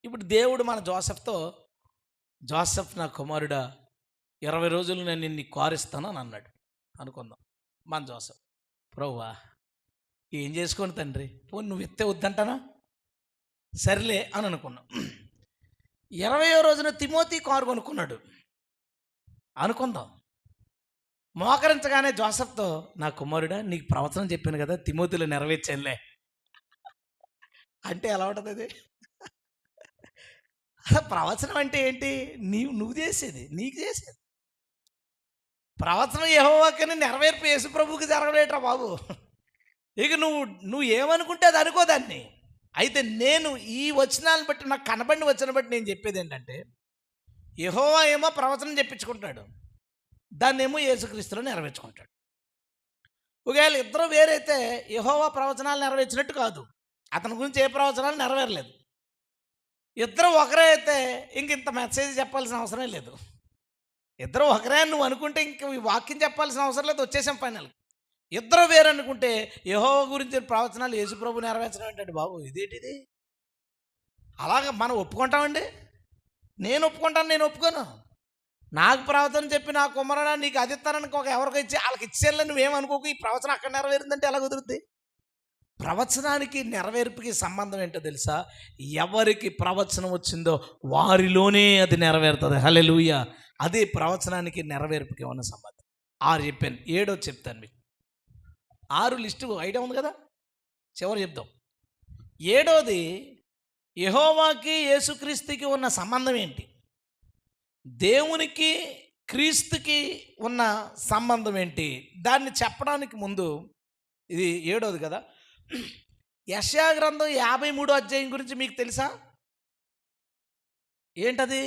ఇప్పుడు దేవుడు మన జోసెఫ్ నా కుమారుడా 20 రోజులు నేను నిన్ను కారిస్తాను అని అన్నాడు అనుకుందాం. మన జోసెఫ్ ప్రభువా ఏం చేసుకోండి తండ్రి, పోనీ నువ్వు ఎత్తే వద్దంటానా, సర్లే అని అనుకున్నాం. 20వ రోజున తిమోతి కారు కొనుక్కున్నాడు అనుకుందాం. మోకరించగానే జోసెఫ్తో నా కుమారుడా నీకు ప్రవచనం చెప్పాను కదా, తిమోతిలో నెరవేర్చానులే అంటే ఎలా ఉంటుంది అది? ప్రవచనం అంటే ఏంటి? నువ్వు చేసేది, నీకు చేసేది. ప్రవచనం యెహోవాకని నెరవేర్పు యేసు ప్రభువుకి జరగలేట్రా బాబు. ఇక నువ్వు ఏమనుకుంటే అది అనుకోదాన్ని. అయితే నేను ఈ వచనాలను బట్టి, నాకు కనబడిన వచనం బట్టి నేను చెప్పేది ఏంటంటే యెహోవా ఏమో ప్రవచనం చెప్పించుకుంటాడు, దాన్ని ఏమో యేసుక్రీస్తులో నెరవేర్చుకుంటాడు. ఒకవేళ ఇద్దరు వేరైతే యెహోవా ప్రవచనాలు నెరవేర్చినట్టు కాదు, అతని గురించి ఏ ప్రవచనాలు నెరవేరలేదు. ఇద్దరు ఒకరే అయితే ఇంత మెసేజ్ చెప్పాల్సిన అవసరం లేదు. ఇద్దరు ఒకరే నువ్వు అనుకుంటే ఇంక ఈ వాక్యం చెప్పాల్సిన అవసరం లేదు, వచ్చేసాం ఫైనల్. ఇద్దరు వేరు అనుకుంటే యెహోవా గురించి ప్రవచనాలు యేసుప్రభు నెరవేర్చడం ఏంటంటే బాబు ఇదేంటిది? అలాగ మనం ఒప్పుకుంటామండి? నేను ఒప్పుకోను. నాకు ప్రవచనం చెప్పి నా కుమారుడా నీకు అది ఇస్తానని ఎవరికి ఇచ్చి వాళ్ళకి ఇచ్చేయాలని నువ్వేమనుకోకు, ఈ ప్రవచనం అక్కడ నెరవేరిందంటే ఎలా కుదురుద్ది? ప్రవచనానికి నెరవేర్పుకి సంబంధం ఏంటో తెలుసా? ఎవరికి ప్రవచనం వచ్చిందో వారిలోనే అది నెరవేరుతుంది. హల్లెలూయా. అదే ప్రవచనానికి నెరవేర్పుకి ఉన్న సంబంధం. 6 చెప్పాను, 7 చెప్తాను మీకు. 6 లిస్టు ఐడియా ఉంది కదా, చివరి చెప్దాం. 7ది యెహోవాకి యేసుక్రీస్తుకి ఉన్న సంబంధం ఏంటి, దేవునికి క్రీస్తుకి ఉన్న సంబంధం ఏంటి, దాన్ని చెప్పడానికి ముందు ఇది 7ది కదా. యెషయా గ్రంథం 53వ అధ్యాయం గురించి మీకు తెలుసా? ఏంటది?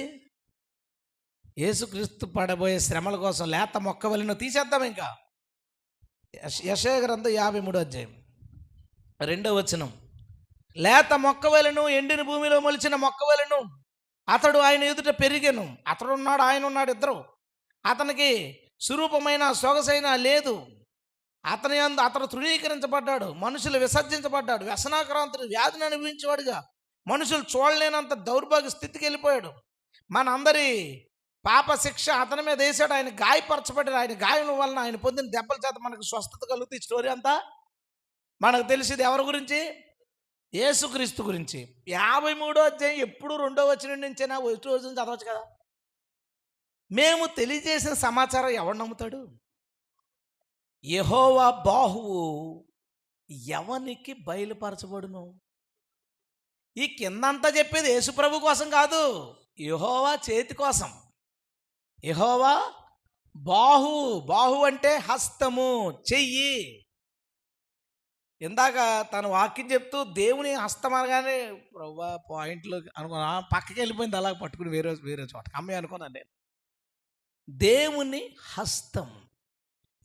యేసుక్రీస్తు పడబోయే శ్రమల కోసం లేత మొక్క వలెను తీసేద్దాం. ఇంకా యెషయా గ్రంథం 53వ అధ్యాయం 2వ వచనం. లేత మొక్క వలెను, ఎండిన భూమిలో మొలిచిన మొక్క వలెను అతడు ఆయన ఎదుట పెరిగెను. అతడు ఉన్నాడు, ఆయన ఉన్నాడు, ఇద్దరు. అతనికి స్వరూపమైన సొగసైన లేదు. అతడు తృణీకరించబడ్డాడు, మనుషులు విసర్జించబడ్డాడు, వ్యసనాక్రాంతుడు, వ్యాధిని అనుభవించేవాడుగా, మనుషులు చూడలేనంత దౌర్భాగ్య స్థితికి వెళ్ళిపోయాడు. మనందరి పాప శిక్ష అతని మీద వేసాడు, ఆయన గాయపరచబడ్డాడు. ఆయన గాయం వలన, ఆయన పొందిన దెబ్బల చేత మనకు స్వస్థత కలుగుతుంది. స్టోరీ అంతా మనకు తెలిసింది ఎవరి గురించి? యేసుక్రీస్తు గురించి. 53వ అధ్యాయం ఎప్పుడు 2వ వచనం నుంచేనా, 1వ వచనం చదవచ్చు కదా. మేము తెలియజేసిన సమాచారం ఎవడు నమ్ముతాడు? యెహోవా బాహువు ఎవనికి బయలుపరచబడును? ఈ కిందంతా చెప్పేది యేసుప్రభు కోసం కాదు, యెహోవా చేతి కోసం. యెహోవా బాహు అంటే హస్తము, చెయ్యి. ఇందాక తను వాక్యం చెప్తూ దేవుని హస్తం అనగానే ప్రభువా పాయింట్లు అనుకున్నా, పక్కకి వెళ్ళిపోయింది అలా పట్టుకుని వేరే చోట అమ్మాయి అనుకున్నాను నేను. దేవుని హస్తం,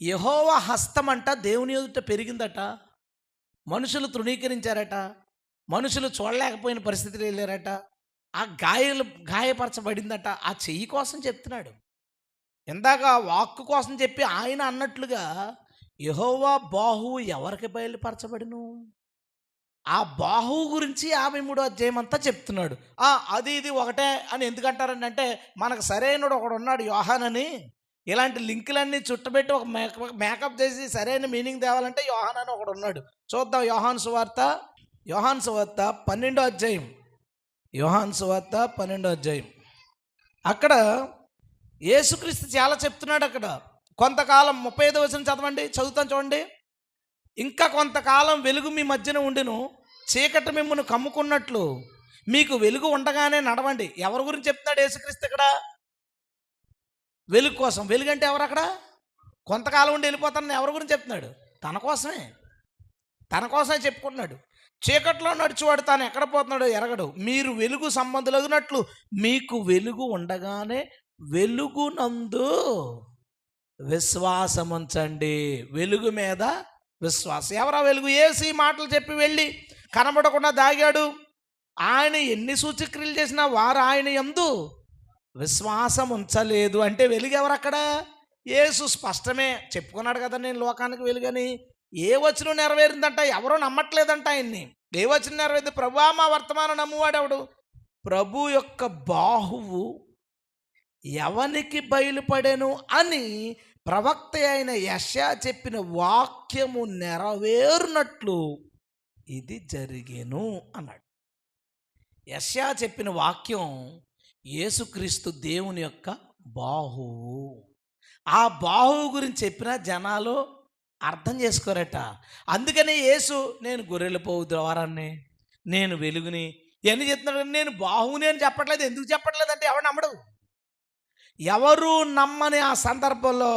యెహోవా హస్తం అంట దేవుని ఎదుట పెరిగిందట. మనుషులు తృణీకరించారట, మనుషులు చూడలేకపోయిన పరిస్థితులు వెళ్ళారట. ఆ గాయపరచబడిందట. ఆ చెయ్యి కోసం చెప్తున్నాడు. ఇందాక వాక్కు కోసం చెప్పి ఆయన అన్నట్లుగా యెహోవా బాహువు ఎవరికి బయలుపరచబడిను? ఆ బాహువు గురించి 53వ అధ్యాయం అంతా చెప్తున్నాడు. అది ఇది ఒకటే అని ఎందుకంటారండి అంటే, మనకు సరైనడు ఒకడు ఉన్నాడు యోహాన్ అని. ఇలాంటి లింకులన్నీ చుట్టబెట్టి ఒక మేకప్ చేసి సరైన మీనింగ్ తేవాలంటే యోహాన్ అని ఒకడు ఉన్నాడు. చూద్దాం. యోహాను సువార్త 12వ అధ్యాయం. యోహాను సువార్త 12వ అధ్యాయం. అక్కడ యేసుక్రీస్తు చాలా చెప్తున్నాడు. అక్కడ కొంతకాలం 35వ వచనం చదవండి, చదువుతాను చూడండి. ఇంకా కొంతకాలం వెలుగు మీ మధ్యన ఉండును, చీకటి మిమ్మును కమ్ముకున్నట్లు మీకు వెలుగు ఉండగానే నడవండి. ఎవరి గురించి చెప్తున్నాడు యేసుక్రీస్తు ఇక్కడ? వెలుగు కోసం. వెలుగు అంటే ఎవరు? అక్కడ కొంతకాలం ఉండి వెళ్ళిపోతానని ఎవరి గురించి చెప్తున్నాడు? తన కోసమే చెప్పుకుంటున్నాడు. చీకట్లో నడిచేవాడు తాను ఎక్కడ పోతున్నాడో ఎరగడు. మీరు వెలుగు సంబంధులగినట్లు మీకు వెలుగు ఉండగానే వెలుగునందు విశ్వాసం ఉంచండి. వెలుగు మీద విశ్వాసం. ఎవరా వెలుగు? యేసు మాటలు చెప్పి వెళ్ళి కనబడకుండా దాగాడు. ఆయన ఎన్ని సూచక్రియలు చేసినా వారు ఆయన యందు విశ్వాసం ఉంచలేదు. అంటే వెలుగు ఎవరు అక్కడ? యేసు స్పష్టమే చెప్పుకున్నాడు కదా, నేను లోకానికి వెలుగని. ఏ వచనం నెరవేరిందంట? ఎవరో నమ్మట్లేదంట ఆయన్ని. ఏ వచనం నెరవేరింది? ప్రభువా మా వర్తమానం నమ్మువాడెవడు? ప్రభు యొక్క బాహువు ఎవనికి బయలుపడెను అని ప్రవక్త అయిన యెషయా చెప్పిన వాక్యము నెరవేరునట్లు ఇది జరిగేను అన్నాడు. యెషయా చెప్పిన వాక్యం యేసుక్రీస్తు దేవుని యొక్క బాహువు. ఆ బాహువు గురించి చెప్పిన జనాలు అర్థం చేసుకోరట. అందుకని యేసు నేను గొర్రెల పోవు ద్వారాన్ని, నేను వెలుగుని ఇవన్నీ చెప్తున్నాడు. నేను బాహువుని అని చెప్పట్లేదు. ఎందుకు చెప్పట్లేదు అంటే ఎవరు నమ్మడు. ఎవరు నమ్మని ఆ సందర్భంలో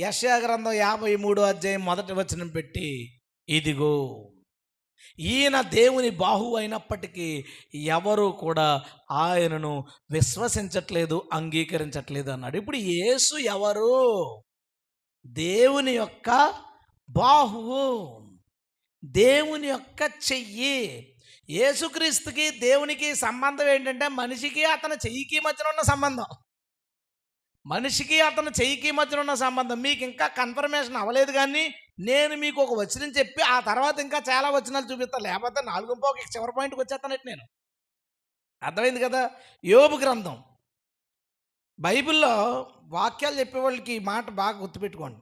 యెషయా గ్రంథం 53వ అధ్యాయం 1వ వచనం పెట్టి, ఇదిగో ఈయన దేవుని బాహువు అయినప్పటికీ ఎవరు కూడా ఆయనను విశ్వసించట్లేదు, అంగీకరించట్లేదు అన్నాడు. ఇప్పుడు యేసు ఎవరు? దేవుని యొక్క బాహువు, దేవుని యొక్క చెయ్యి. యేసుక్రీస్తుకి దేవునికి సంబంధం ఏంటంటే మనిషికి అతని చెయ్యికి మధ్యన ఉన్న సంబంధం. మనిషికి అతను చెయ్యికి మధ్యన ఉన్న సంబంధం. మీకు ఇంకా కన్ఫర్మేషన్ అవ్వలేదు, కానీ నేను మీకు ఒక వచనం చెప్పి ఆ తర్వాత ఇంకా చాలా వచనాలు చూపిస్తాను. లేకపోతే 4 చివరి పాయింట్కి వచ్చేస్తానంటే నేను. అర్థమైంది కదా? యోబు గ్రంథం. బైబిల్లో వాక్యాలు చెప్పేవాళ్ళకి ఈ మాట బాగా గుర్తుపెట్టుకోండి.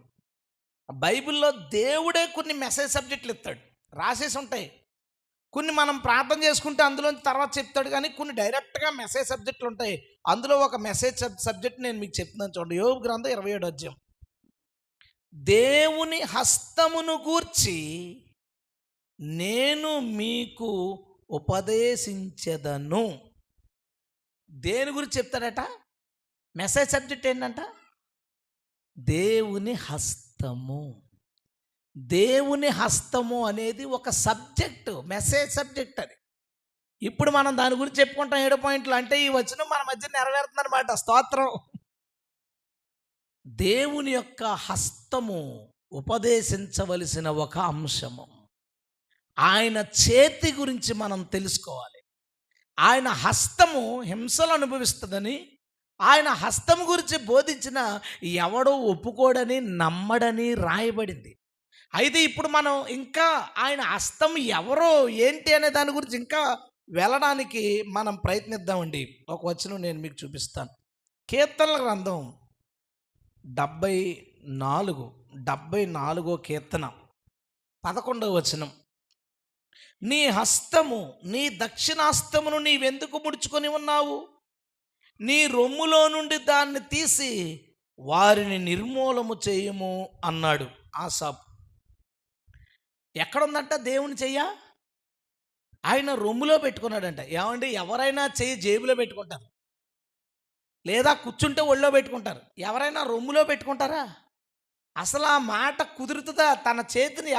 బైబిల్లో దేవుడే కొన్ని మెసేజ్ సబ్జెక్టులు ఇస్తాడు. రాసేసి ఉంటాయి. కొన్ని మనం ప్రార్థన చేసుకుంటే అందులోంచి తర్వాత చెప్తాడు, కానీ కొన్ని డైరెక్ట్గా మెసేజ్ సబ్జెక్టులు ఉంటాయి. అందులో ఒక మెసేజ్ సబ్జెక్ట్ నేను మీకు చెప్తున్నాను చూడండి. యోబు గ్రంథం 27వ అధ్యాయం. దేవుని హస్తమును గూర్చి నేను మీకు ఉపదేశించెదను. దేని గురించి చెప్తాడట? మెసేజ్ సబ్జెక్ట్ ఏంటంట? దేవుని హస్తము. దేవుని హస్తము అనేది ఒక సబ్జెక్టు, మెసేజ్ సబ్జెక్ట్ అది. ఇప్పుడు మనం దాని గురించి చెప్పుకుంటాం 7 పాయింట్లు. అంటే ఈ వచనం మన మధ్య నెరవేరుతుందన్నమాట. స్తోత్రం. దేవుని యొక్క హస్తము ఉపదేశించవలసిన ఒక అంశము. ఆయన చేతి గురించి మనం తెలుసుకోవాలి. ఆయన హస్తము హింసలు అనుభవిస్తుందని, ఆయన హస్తము గురించి బోధించిన ఎవడో ఒప్పుకోడని, నమ్మడని రాయబడింది. అయితే ఇప్పుడు మనం ఇంకా ఆయన హస్తం ఎవరో ఏంటి అనే దాని గురించి ఇంకా వెళ్ళడానికి మనం ప్రయత్నిద్దామండి. ఒక వచనం నేను మీకు చూపిస్తాను. కీర్తనల గ్రంథం 74వ కీర్తన 11వ వచనం. నీ హస్తము, నీ దక్షిణాస్తమును నీవెందుకు ముడుచుకొని ఉన్నావు? నీ రొమ్ములో నుండి దాన్ని తీసి వారిని నిర్మూలము చేయము అన్నాడు ఆసాపు. ఎక్కడుందంట దేవుని చెయ్య? ఆయన రొమ్ములో పెట్టుకున్నాడంట. ఏమండి, ఎవరైనా చెయ్యి జేబులో పెట్టుకుంటారు, లేదా కూర్చుంటే ఒళ్ళో పెట్టుకుంటారు. ఎవరైనా రొమ్ములో పెట్టుకుంటారా? అసలు ఆ మాట కుదురుతుందా? తన చేతిని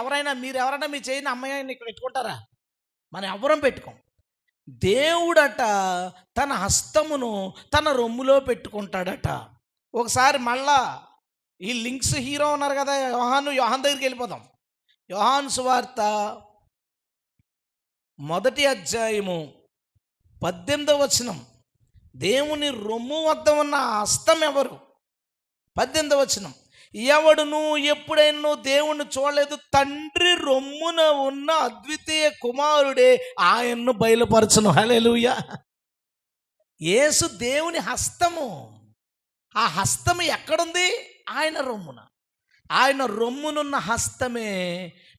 మీరెవరైనా మీ చేయిని అమ్మాయిని ఇక్కడ పెట్టుకుంటారా? మనం ఎవ్వరం పెట్టుకోం. దేవుడట తన హస్తమును తన రొమ్ములో పెట్టుకుంటాడట. ఒకసారి మళ్ళా ఈ లింక్స్ హీరో ఉన్నారు కదా, యోహాన్ దగ్గరికి వెళ్ళిపోదాం. యోహాను సువార్త 1వ అధ్యాయము 18వ వచనం. దేవుని రొమ్ము వద్ద ఉన్న హస్తం ఎవరు? 18వ వచనం. ఎవడును ఎప్పుడైనా దేవుణ్ణి చూడలేదు, తండ్రి రొమ్మున ఉన్న అద్వితీయ కుమారుడే ఆయన్ను బయలుపరచును. హల్లెలూయా. యేసు దేవుని హస్తము. ఆ హస్తము ఎక్కడుంది? ఆయన రొమ్మున. ఆయన రొమ్మునున్న హస్తమే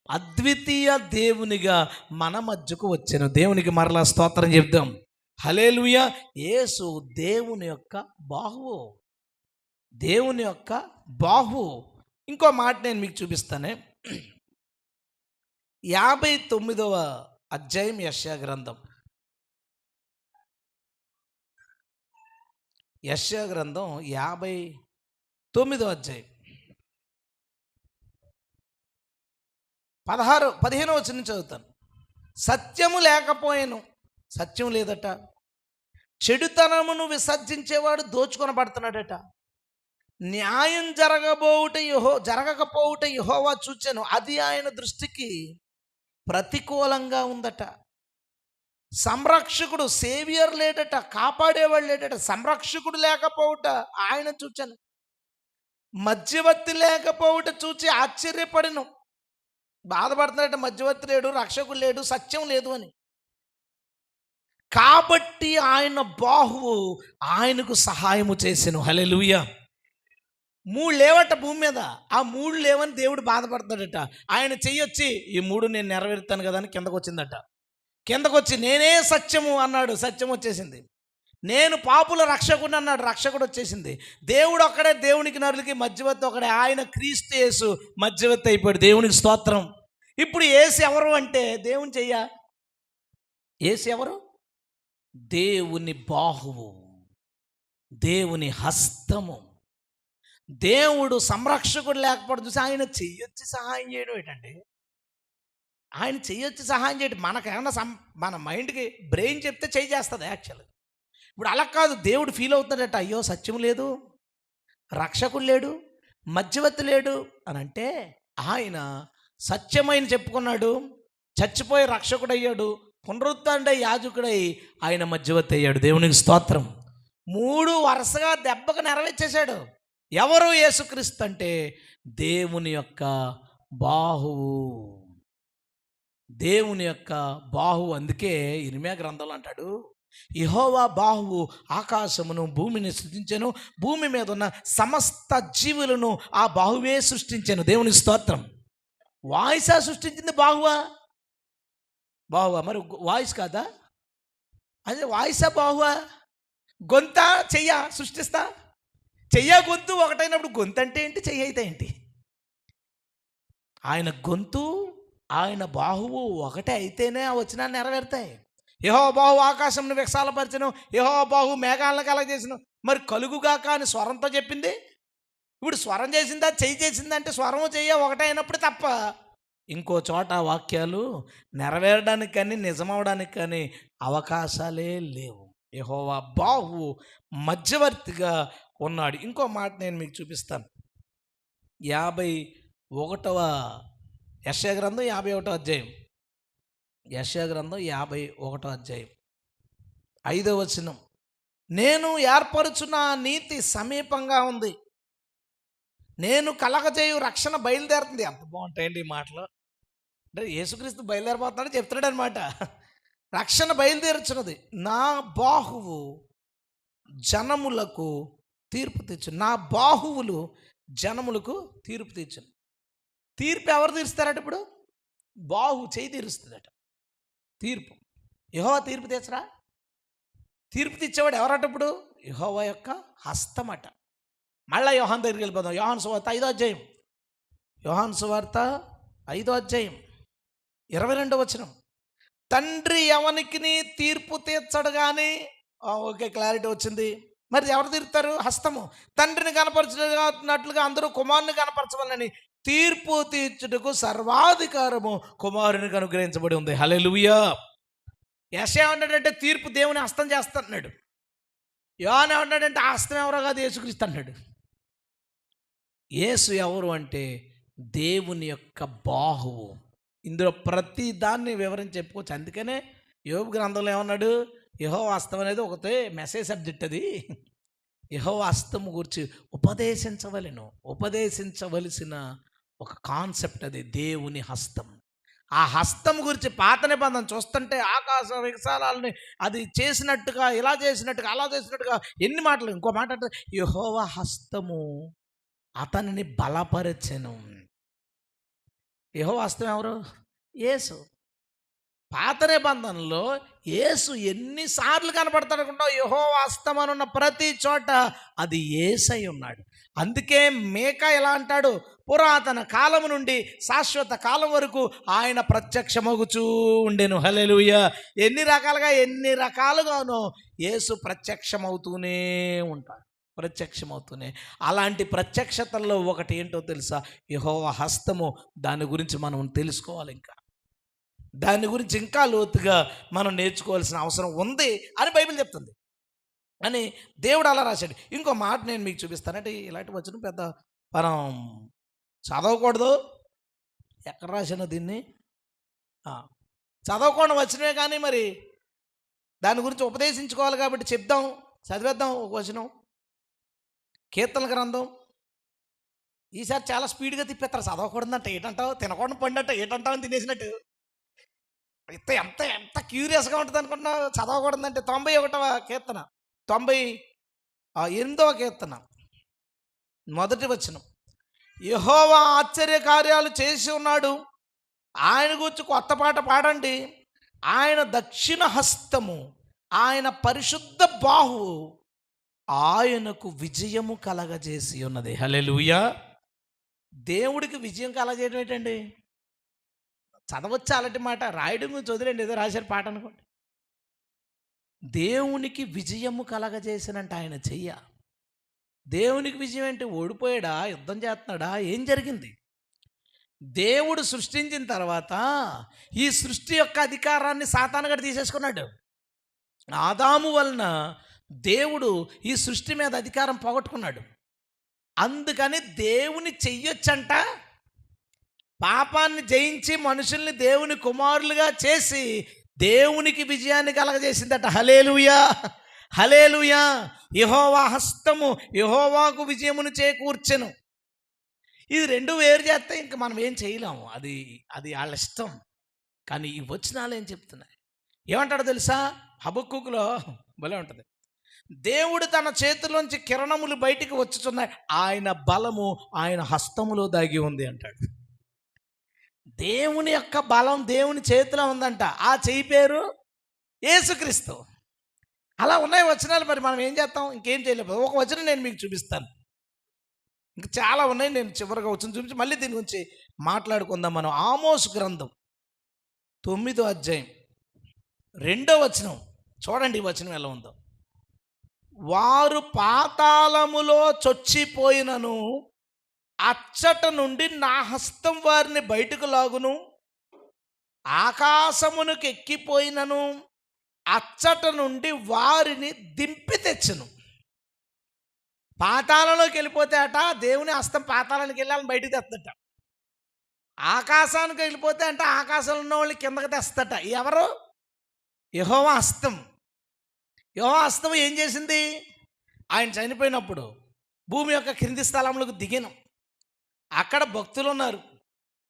అద్వితీయ దేవునిగా మన మధ్యకు వచ్చాను. దేవునికి మరలా స్తోత్రం చెప్దాం. హల్లెలూయా. యేసు దేవుని యొక్క బాహువు. దేవుని యొక్క బాహువు. ఇంకో మాట నేను మీకు చూపిస్తానే. 59వ అధ్యాయం యెషయా గ్రంథం. యెషయా గ్రంథం 59వ అధ్యాయం 15వ వచనం చదువుతాను. సత్యము లేకపోయాను, సత్యం లేదట. చెడుతనమును విసర్జించేవాడు దోచుకొనబడుతున్నాడట. న్యాయం జరగకపోవుట యెహోవా చూచెను, అది ఆయన దృష్టికి ప్రతికూలంగా ఉందట. సంరక్షకుడు, సేవియర్ లేడట, కాపాడేవాడు లేడట. సంరక్షకుడు లేకపోవుట ఆయన చూచాను. మధ్యవర్తి లేకపోవుట చూచి ఆశ్చర్యపడిను. బాధపడుతున్నాడట. మధ్యవర్తి లేడు, రక్షకుడు లేడు, సత్యం లేదు అని. కాబట్టి ఆయన బాహువు ఆయనకు సహాయము చేసెను. హల్లెలూయా. 3 లేవట భూమి మీద. ఆ 3 లేవని దేవుడు బాధపడతాడట. ఆయన చెయ్యొచ్చి ఈ 3 నేను నెరవేరుతాను కదా అని కిందకు వచ్చిందట. కిందకు వచ్చి నేనే సత్యము అన్నాడు, సత్యం వచ్చేసింది. నేను పాపుల రక్షకుడు అన్నాడు, రక్షకుడు వచ్చేసింది. దేవుడు ఒక్కడే, దేవునికి నరులకి మధ్యవర్తి ఒకడే. ఆయన క్రీస్తు యేసు మధ్యవర్తి అయిపోయాడు. దేవునికి స్తోత్రం. ఇప్పుడు యేసు ఎవరు అంటే దేవుని చెయ్య. యేసు ఎవరు? దేవుని బాహువు, దేవుని హస్తము. దేవుడు సంరక్షకుడు లేకపోవడం చూసి ఆయన చెయ్యొచ్చి సహాయం చేయడం ఏంటండి? ఆయన చెయ్యొచ్చి సహాయం చేయడం మనకేమన్నా మన మైండ్కి బ్రెయిన్ చెప్తే చేస్తుంది యాక్చువల్గా. ఇప్పుడు అలా కాదు. దేవుడు ఫీల్ అవుతాడట, అయ్యో సత్యం లేదు, రక్షకుడు లేడు, మధ్యవర్తి లేడు అని. అంటే ఆయన సత్యమైన చెప్పుకున్నాడు, చచ్చిపోయి రక్షకుడయ్యాడు, పునరుత్థానుడై యాజకుడై ఆయన మధ్యవర్తి అయ్యాడు. దేవునికి స్తోత్రం. 3 వరుసగా దెబ్బకు నెరవేర్చేశాడు. ఎవరు? యేసుక్రీస్తు అంటే దేవుని యొక్క బాహువు. దేవుని యొక్క బాహువు. అందుకే ఇర్మీయా గ్రంథంలో అంటాడు, యెహోవా బాహువు ఆకాశమును భూమిని సృష్టించెను, భూమి మీద ఉన్న సమస్త జీవులను ఆ బాహువే సృష్టించెను. దేవునికి స్తోత్రం. వాయిసా సృష్టించింది బాహువా? బాహువా? మరి వాయిస్ కాదా? అదే వాయిసా బాహువా? గొంత చెయ్య సృష్టిస్తా? చెయ్య గొంతు ఒకటైనప్పుడు గొంతు అంటే ఏంటి, చెయ్యి అయితే ఏంటి? ఆయన గొంతు ఆయన బాహువు ఒకటే అయితేనే ఆ వచనాలు నెరవేరుతాయి. యెహోవా బాహువు ఆకాశంను విశాలపరచెను, యెహోవా బాహువు మేఘాలను కలగజేసెను. మరి కలుగుగాక అని స్వరంతో చెప్పింది. ఇప్పుడు స్వరం చేసిందా చెయ్యి చేసిందంటే స్వరము చెయ్య ఒకటే అయినప్పుడు తప్ప ఇంకో చోట ఆ వాక్యాలు నెరవేరడానికి కానీ నిజమవడానికి కానీ అవకాశాలే లేవు. యెహోవా బాహువు మధ్యవర్తిగా ఉన్నాడు. ఇంకో మాట నేను మీకు చూపిస్తాను. 51వ యెషయా గ్రంథం 51వ అధ్యాయం. యెషయా గ్రంథం 51వ అధ్యాయం 5వ వచనం. నేను ఏర్పరుచున్న నీతి సమీపంగా ఉంది, నేను కలగజేయు రక్షణ బయలుదేరుతుంది. ఎంత బాగుంటాయండి ఈ మాటలు. అంటే యేసుక్రీస్తు బయలుదేరిపోతున్నాడు చెప్తున్నాడు అనమాట. రక్షణ బయలుదేరుచున్నది, నా బాహువు జనములకు తీర్పు తెచ్చును. నా బాహువులు జనములకు తీర్పు తెచ్చును. తీర్పు ఎవరు తీరుస్తారట? ఇప్పుడు బాహు చేయి తీరుస్తుందట తీర్పు. యెహోవా తీర్పు తెచ్చరా? తీర్పు తెచ్చేవాడు ఎవరట? ఇప్పుడు యెహోవా యొక్క హస్తమట. మళ్ళీ యోహాను దగ్గరికి వెళ్ళిపోదాం. యోహాను సువార్త 5వ అధ్యాయం. యోహాను సువార్త 5వ అధ్యాయం 22వ వచనం. తండ్రి ఎవనికి తీర్పు తీర్చడు కానీ, ఓకే క్లారిటీ వచ్చింది. మరి ఎవరు తీరుతారు? హస్తము. తండ్రిని కనపరచినట్లుగా అందరూ కుమారుని కనపరచవాలని తీర్పు తీర్చుటకు సర్వాధికారము కుమారునికి అనుగ్రహించబడి ఉంది. హల్లెలూయా. యెషయా ఏమన్నాడంటే తీర్పు దేవుని హస్తం చేస్తున్నాడు. యోహాను ఏమన్నాడంటే ఆ హస్తం ఎవరో కాదు, యేసుక్రీస్తు అన్నాడు. యేసు ఎవరు అంటే దేవుని యొక్క బాహువు. ఇందులో ప్రతి దాన్ని వివరించి చెప్పుకోవచ్చు. అందుకనే యోబు గ్రంథంలో ఏమన్నాడు? యెహోవా హస్తం అనేది ఒకటే మెసేజ్ సబ్జెక్ట్. అది యెహోవా హస్తము గురించి ఉపదేశించవలసిన ఒక కాన్సెప్ట్ అది, దేవుని హస్తం. ఆ హస్తం గురించి పాత నిబంధన చూస్తుంటే ఆకాశ విశాలాలని అది చేసినట్టుగా, ఇలా చేసినట్టుగా, అలా చేసినట్టుగా ఎన్ని మాటలు. ఇంకో మాట అంటే యెహోవా హస్తము అతనిని బలపరచెను. యెహోవా హస్తం ఎవరు? యేసు. పాత నిబంధనలో యేసు ఎన్నిసార్లు కనపడతాడు అనుకుంటావు? యెహోవా హస్తం అని ఉన్న ప్రతి చోట అది యేసై ఉన్నాడు. అందుకే మేకా ఎలా అంటాడు? పురాతన కాలము నుండి శాశ్వత కాలం వరకు ఆయన ప్రత్యక్షమగుచూ ఉండెను. హల్లెలూయా. ఎన్ని రకాలుగానో యేసు ప్రత్యక్షమవుతూనే ఉంటాడు. ప్రత్యక్షమవుతూనే. అలాంటి ప్రత్యక్షతల్లో ఒకటి ఏంటో తెలుసా? యెహోవా హస్తము. దాని గురించి మనం తెలుసుకోవాలి. దాని గురించి ఇంకా లోతుగా మనం నేర్చుకోవాల్సిన అవసరం ఉంది అని బైబిల్ చెప్తుంది. అని దేవుడు అలా రాశాడు. ఇంకో మాట నేను మీకు చూపిస్తానంటే, ఇలాంటి వచనం పెద్ద మనం చదవకూడదు. ఎక్కడ రాశానో దీన్ని చదవకుండా వచనమే, కానీ మరి దాని గురించి ఉపదేశించుకోవాలి కాబట్టి చెప్దాం, చదివేద్దాం. ఒక వచనం కీర్తనల గ్రంథం. ఈసారి చాలా స్పీడ్గా తిప్పేస్తారు. చదవకూడదంటే ఏంటంటావు, తినకూడదు పండు అంటే ఏంటంటావు అని తినేసినట్టు. ఎంత ఎంత క్యూరియస్గా ఉంటుంది అనుకుంటున్నావు. చదవకూడదంటే 91వ కీర్తన, 98వ కీర్తన, మొదటి వచనం. యెహోవా ఆశ్చర్య కార్యాలు చేసి ఉన్నాడు, ఆయన గురించి కొత్త పాట పాడండి. ఆయన దక్షిణ హస్తము, ఆయన పరిశుద్ధ బాహువు ఆయనకు విజయము కలగజేసి ఉన్నది. హల్లెలూయా. దేవుడికి విజయం కలగజేయడం ఏంటండి? చదవచ్చు అలాంటి మాట, రాయడం గురించి వదిలేండి, ఏదో రాశారు పాట అనుకోండి. దేవునికి విజయము కలగజేసినంట ఆయన చెయ్య. దేవునికి విజయం అంటే ఓడిపోయాడా, యుద్ధం చేస్తున్నాడా, ఏం జరిగింది? దేవుడు సృష్టించిన తర్వాత ఈ సృష్టి యొక్క అధికారాన్ని సాతానుగాడు తీసేసుకున్నాడు. ఆదాము వలన దేవుడు ఈ సృష్టి మీద అధికారం పోగొట్టుకున్నాడు. అందుకని దేవుని చెయ్యొచ్చంట. పాపాన్ని జయించి మనుషుల్ని దేవుని కుమారులుగా చేసి దేవునికి విజయాన్ని కలగజేసిందట. హల్లెలూయా, హల్లెలూయా. యెహోవా హస్తము యెహోవాకు విజయమును చేకూర్చెను. ఇది రెండు వేరు చేస్తే ఇంకా మనం ఏం చేయలేము. అది వాళ్ళ ఇష్టం. కానీ ఈ వచనాలు ఏం చెప్తున్నాయి? ఏమంటాడో తెలుసా? హబక్కూకులో భలే ఉంటుంది. దేవుడు తన చేతిలోంచి కిరణములు బయటికి వచ్చుచున్నాయి, ఆయన బలము ఆయన హస్తములో దాగి ఉంది అంటాడు. దేవుని యొక్క బలం దేవుని చేతిలో ఉందంట. ఆ చెయ్యి పేరు యేసుక్రీస్తు. అలా ఉన్నాయి వచనాలు. మరి మనం ఏం చేస్తాం? ఇంకేం చేయలేము. ఒక వచనం నేను మీకు చూపిస్తాను. ఇంకా చాలా ఉన్నాయి. నేను చివరిగా వచనం చూపించి మళ్ళీ దీని గురించి మాట్లాడుకుందాం మనం. ఆమోసు గ్రంథం 9వ అధ్యాయం 2వ వచనం చూడండి. ఈ వచనం ఎలా ఉందో. వారు పాతాళములో చొచ్చిపోయినను అచ్చట నుండి నా హస్తం వారిని బయటకు లాగును, ఆకాశమునకు ఎక్కిపోయినను అచ్చట నుండి వారిని దింపి తెచ్చును. పాతాళంలోకి వెళ్ళిపోతే అట దేవుని హస్తం పాతాళానికి వెళ్ళాలని బయటికి తెస్తట. ఆకాశానికి వెళ్ళిపోతే అంటే ఆకాశంలో ఉన్న వాళ్ళని కిందకి తెస్తట. ఎవరు? యెహోవా హస్తం. యెహోవా హస్తం ఏం చేసింది? ఆయన చనిపోయినప్పుడు భూమి యొక్క క్రింది స్థలంలోకి దిగిన అక్కడ భక్తులు ఉన్నారు.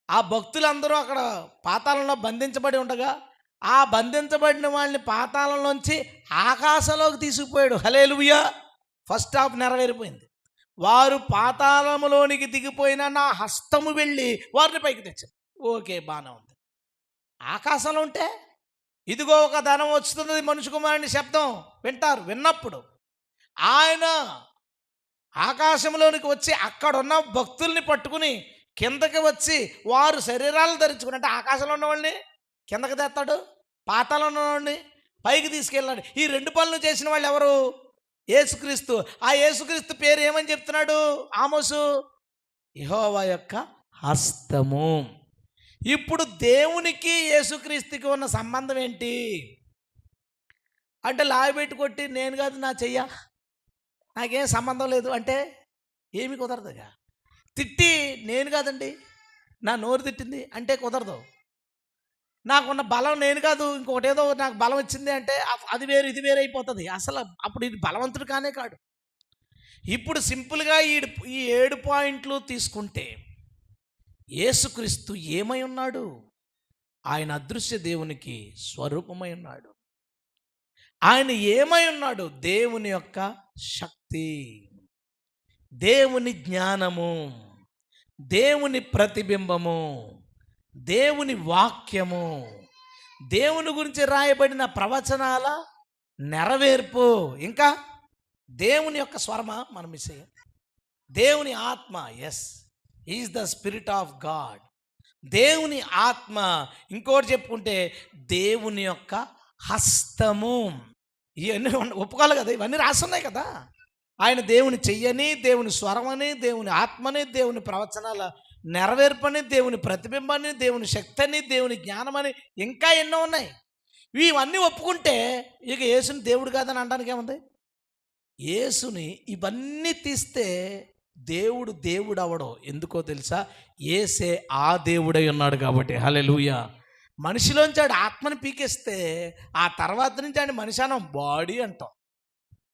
ఆ భక్తులందరూ అక్కడ పాతాళంలో బంధించబడి ఉండగా ఆ బంధించబడిన వాళ్ళని పాతాళంలోంచి ఆకాశంలోకి తీసుకుపోయాడు. హల్లెలూయా. First half నెరవేరిపోయింది. వారు పాతాళములోనికి దిగిపోయిన నా హస్తము వెళ్ళి వారిని పైకి తెచ్చారు. ఓకే, బాగానే ఉంది. ఆకాశంలో ఉంటే ఇదిగో ఒక ధనం వస్తున్నది, మనుష్య కుమారుని శబ్దం వింటారు. విన్నప్పుడు ఆయన ఆకాశంలోనికి వచ్చి అక్కడున్న భక్తుల్ని పట్టుకుని కిందకి వచ్చి వారు శరీరాలను ధరించుకుని, అంటే ఆకాశంలో ఉన్నవాళ్ళని కిందకి తెస్తాడు, పాతాళంలో ఉన్నవాడిని పైకి తీసుకెళ్ళాడు. ఈ రెండు పనులు చేసిన వాళ్ళు ఎవరు? యేసుక్రీస్తు. ఆ యేసుక్రీస్తు పేరు ఏమని చెప్తున్నాడు ఆమోసు? యెహోవా యొక్క హస్తము. ఇప్పుడు దేవునికి యేసుక్రీస్తుకి ఉన్న సంబంధం ఏంటి అంటే, లాయబెట్టి కొట్టి నేను కాదు నా చెయ్య, నాకేం సంబంధం లేదు అంటే ఏమి కుదరదుగా. తిట్టి నేను కాదండి నా నోరు తిట్టింది అంటే కుదరదు. నాకున్న బలం నేను కాదు ఇంకొకటేదో నాకు బలం వచ్చింది అంటే అది వేరు ఇది వేరు అయిపోతుంది. అసలు అప్పుడు ఇది బలవంతుడు కానే కాడు. ఇప్పుడు సింపుల్గా ఈ 7 పాయింట్లు తీసుకుంటే యేసుక్రీస్తు ఏమై ఉన్నాడు? ఆయన అదృశ్య దేవునికి స్వరూపమై ఉన్నాడు. ఆయన ఏమై ఉన్నాడు? దేవుని యొక్క శక్తి, దేవుని జ్ఞానము, దేవుని ప్రతిబింబము, దేవుని వాక్యము, దేవుని గురించి రాయబడిన ప్రవచనాల నెరవేర్పు, ఇంకా దేవుని యొక్క స్వరమా మనం మిస్ అయ్యాం. దేవుని ఆత్మ, yes, is the spirit of God. దేవుని ఆత్మ. ఇంకోటి చెప్పుకుంటే దేవుని యొక్క హస్తము. ఇవన్నీ ఒప్పుకోవాలి కదా, ఇవన్నీ రాస్తున్నాయి కదా. ఆయన దేవుని చెయ్యని, దేవుని స్వరమని, దేవుని ఆత్మని, దేవుని ప్రవచనాల నెరవేర్పని, దేవుని ప్రతిబింబాన్ని, దేవుని శక్తిని, దేవుని జ్ఞానమని, ఇంకా ఎన్నో ఉన్నాయి. ఇవన్నీ ఒప్పుకుంటే ఇక యేసుని దేవుడు కాదని అనడానికి ఏముంది? యేసుని ఇవన్నీ తీస్తే దేవుడు దేవుడు అవడం ఎందుకో తెలుసా? యేసే ఆ దేవుడై ఉన్నాడు కాబట్టి. హల్లెలూయా. మనిషిలోంచి ఆడు ఆత్మని పీకేస్తే ఆ తర్వాత నుంచి ఆయన మనిషి అనం బాడీ అంటాం.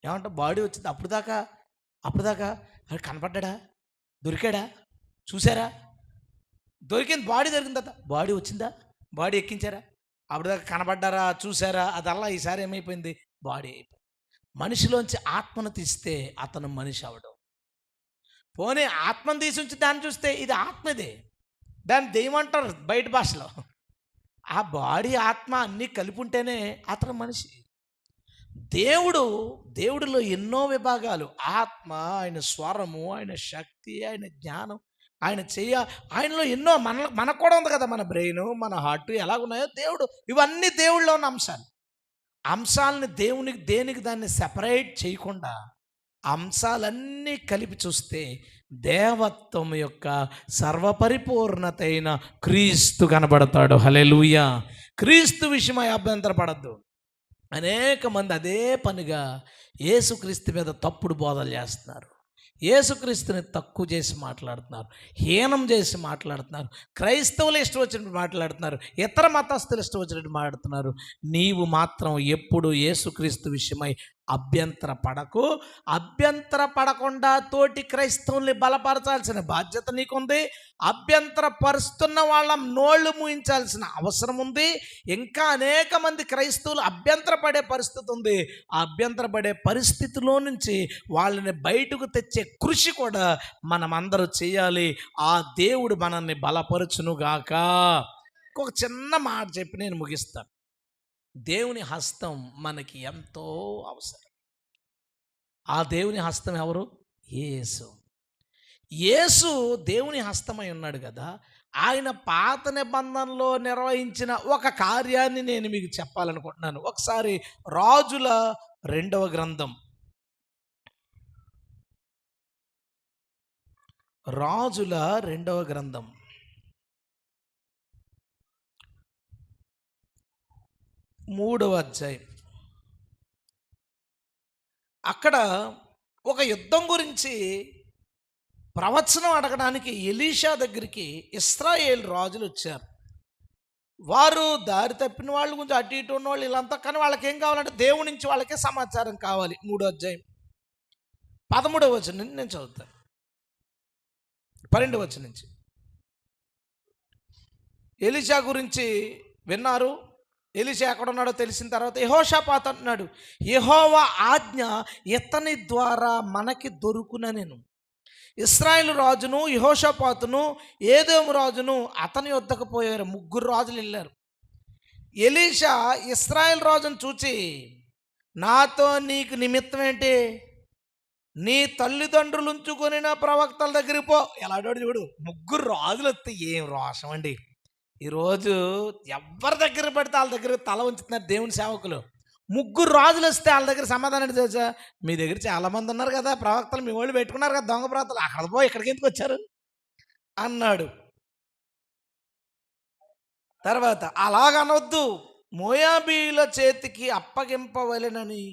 ఏమంటాం? బాడీ వచ్చింది. అప్పుడు దాకా అది కనపడ్డా, దొరికాడా, చూసారా? దొరికింది, బాడీ దొరికింది తర్వాత బాడీ వచ్చిందా, బాడీ ఎక్కించారా, అప్పుడు దాకా కనపడ్డారా, చూసారా? అదల్లా ఈసారి ఏమైపోయింది? బాడీ అయిపోయింది. మనిషిలోంచి ఆత్మను తీస్తే అతను మనిషి అవడం. పోనీ ఆత్మను తీసి ఉంచి దాన్ని చూస్తే ఇది ఆత్మదే, దాన్ని దెయ్యం అంటారు బయట భాషలో. ఆ బాడీ ఆత్మ అన్నీ కలిపి ఉంటేనే అతను మనిషి. దేవుడిలో ఎన్నో విభాగాలు. ఆత్మ, ఆయన స్వరము, ఆయన శక్తి, ఆయన జ్ఞానం, ఆయన ఆయనలో ఎన్నో మనకు కూడా ఉంది కదా. మన బ్రెయిన్, మన హార్ట్ ఎలాగున్నాయో దేవుడు, ఇవన్నీ దేవుడిలో ఉన్న అంశాలని దేనికి దాన్ని సెపరేట్ చేయకుండా అంశాలన్నీ కలిపి చూస్తే దేవత్వం యొక్క సర్వపరిపూర్ణత అయిన క్రీస్తు కనబడతాడు. హల్లెలూయా. క్రీస్తు విషయమై అభ్యంతరపడద్దు. అనేక మంది అదే పనిగా యేసుక్రీస్తు మీద తప్పుడు బోధలు చేస్తున్నారు. యేసుక్రీస్తుని తక్కువ చేసి మాట్లాడుతున్నారు, హీనం చేసి మాట్లాడుతున్నారు. క్రైస్తవులు ఇష్టం వచ్చినట్టు మాట్లాడుతున్నారు, ఇతర మతస్థులు ఇష్టం వచ్చినట్టు మాట్లాడుతున్నారు. నీవు మాత్రం ఎప్పుడు యేసుక్రీస్తు విషయమై అభ్యంతర పడకు. అభ్యంతర పడకుండా తోటి క్రైస్తవుల్ని బలపరచాల్సిన బాధ్యత నీకుంది. అభ్యంతర పరుస్తున్న వాళ్ళ నోళ్ళు మూయించాల్సిన అవసరం ఉంది. ఇంకా అనేక మంది క్రైస్తవులు అభ్యంతర పడే పరిస్థితి ఉంది. ఆ అభ్యంతర పడే పరిస్థితిలో నుంచి వాళ్ళని బయటకు తెచ్చే కృషి కూడా మనమందరూ చేయాలి. ఆ దేవుడు మనల్ని బలపరచునుగాక. ఒక చిన్న మాట చెప్పి నేను ముగిస్తాను. దేవుని హస్తం మనకి ఎంతో అవసరం. ఆ దేవుని హస్తం ఎవరు? యేసు. యేసు దేవుని హస్తమై ఉన్నాడు కదా. ఆయన పాత నిబంధనలో నిర్వహించిన ఒక కార్యాన్ని నేను మీకు చెప్పాలనుకుంటున్నాను. ఒకసారి రాజుల 2వ గ్రంథం, రాజుల 2వ గ్రంథం 3వ అధ్యాయం. అక్కడ ఒక యుద్ధం గురించి ప్రవచనం అడగడానికి ఎలీషా దగ్గరికి ఇశ్రాయేల్ రాజులు వచ్చారు. వారు దారి తప్పిన వాళ్ళు, కొంచెం అటు ఇటు ఉన్న వాళ్ళు, వీళ్ళంతా. కానీ వాళ్ళకి ఏం కావాలంటే దేవుడి నుంచి వాళ్ళకే సమాచారం కావాలి. 3వ అధ్యాయం 13వ వచనం నుంచి నేను చదువుతాను. 12వ వచనం నుంచి. ఎలీషా గురించి విన్నారు. ఎలీషా ఎక్కడున్నాడో తెలిసిన తర్వాత యెహోషాపాతు అంటున్నాడు, యెహోవా ఆజ్ఞ ఇతని ద్వారా మనకి దొరుకుననెను. ఇశ్రాయేలు రాజును యెహోషాపాతును ఏదోము రాజును అతని వద్దకు పోయారు. 3 రాజులు వెళ్ళారు. ఎలీషా ఇశ్రాయేల్ రాజును చూచి, నాతో నీకు నిమిత్తం ఏంటి? నీ తల్లిదండ్రులు ఉంచుకొని నా ప్రవక్తల దగ్గరికి పో. ఎలాంటి చూడు, 3 రాజులు వస్తే ఏం రోషం అండి. ఈరోజు ఎవరి దగ్గర పడితే వాళ్ళ దగ్గర తల ఉంచుతున్నారు దేవుని సేవకులు. 3 రాజులు వస్తే వాళ్ళ దగ్గర సమాధానం తెలుసా? మీ దగ్గర చాలామంది ఉన్నారు కదా ప్రవక్తలు, మీ వాళ్ళు పెట్టుకున్నారు కదా దొంగ ప్రవక్తలు, అక్కడ పో, ఇక్కడికి ఎందుకు వచ్చారు అన్నాడు. తర్వాత అలాగనొద్దు, మోయాబీల చేతికి అప్పగింపవలెనని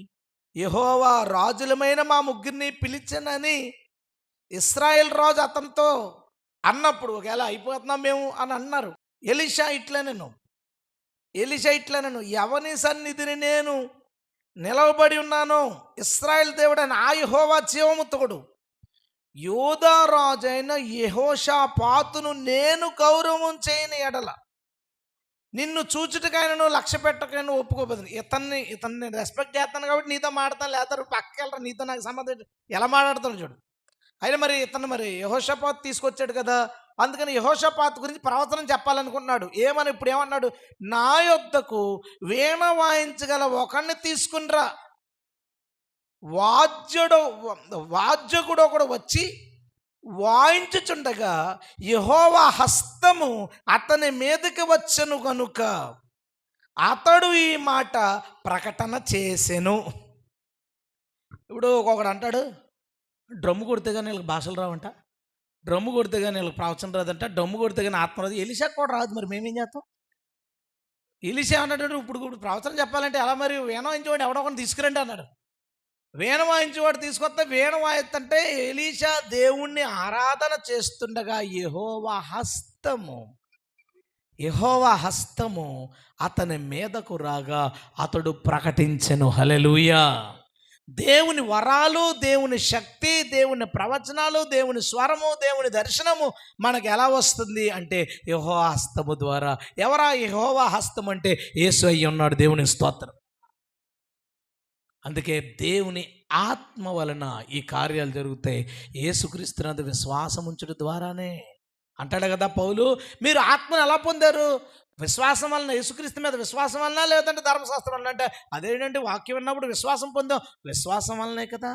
యెహోవా రాజులమైన మా 3 పిలిచానని ఇశ్రాయేల్ రాజు అతనితో అన్నప్పుడు, ఒకవేళ అయిపోతున్నాం మేము అని అన్నారు. ఎలీషా ఇట్లనెను, ఎవని సన్నిధిని నేను నిలవబడి ఉన్నానో ఇశ్రాయేల్ దేవుడైన ఆ యెహోవా జీవముతోడు యూదా రాజైన యెహోషాపాతును నేను గౌరవం చేయని ఎడల నిన్ను చూచుటకైనను లక్ష్య పెట్టకైనా ఒప్పుకోబోతుంది. ఇతన్ని రెస్పెక్ట్ చేస్తాను కాబట్టి నీతో మాడతాను, లేకపోతే పక్కకెళ్ళరా, నీతో నాకు సంబంధం ఎలా మాట్లాడతాను చూడు. అయినా మరి ఇతను యెహోషాపాతు తీసుకొచ్చాడు కదా, అందుకని యెహోషాపాతు గురించి ప్రవచనం చెప్పాలనుకున్నాడు. ఇప్పుడు ఏమన్నాడు? నా యొద్దకు వీణ వాయించగల ఒకడిని తీసుకునిరా. వాద్యకుడు ఒకడు వచ్చి వాయించుచుండగా యెహోవా హస్తము అతని మీదకి వచ్చెను గనుక అతడు ఈ మాట ప్రకటన చేసెను. ఇప్పుడు ఒకడు అంటాడు, డ్రమ్ము కొడితే కానీ వీళ్ళకి భాషలు రావంట, డ్రమ్ము కొడితే కానీ వీళ్ళకి ప్రవచనం రాదంట, డ్రమ్ము కొడితే కానీ ఆత్మ రాదు. ఎలీషా కూడా రాదు, మరి మేమేం చేస్తాం? ఎలీషా అన్నాడు, ఇప్పుడు ప్రవచనం చెప్పాలంటే ఎలా మరి? వీణ వాయించేవాడు ఎవడో ఒకటి తీసుకురండి అన్నాడు. వీణ వాయించేవాడు తీసుకొస్తే వీణ వాయిస్తుంటే ఎలీషా దేవుణ్ణి ఆరాధన చేస్తుండగా యెహోవా హస్తము అతని మీదకు రాగా అతడు ప్రకటించెను. హల్లెలూయా. దేవుని వరాలు, దేవుని శక్తి, దేవుని ప్రవచనాలు, దేవుని స్వరము, దేవుని దర్శనము మనకు ఎలా వస్తుంది అంటే యెహోవా హస్తము ద్వారా. ఎవరా యెహోవా హస్తం అంటే? యేసు అయ్యి ఉన్నాడు. దేవుని స్తోత్రం. అందుకే దేవుని ఆత్మ వలన ఈ కార్యాలు జరుగుతాయి. యేసుక్రీస్తునందు విశ్వాసం ఉంచడం ద్వారానే. అంటాడు కదా పౌలు, మీరు ఆత్మను ఎలా పొందారు? విశ్వాసం వలన, యేసుక్రీస్తు మీద విశ్వాసం వలన, లేదంటే ధర్మశాస్త్రం వలన అంటే అదేంటంటే వాక్యం విన్నప్పుడు విశ్వాసం పొందాం. విశ్వాసం వలనే కదా.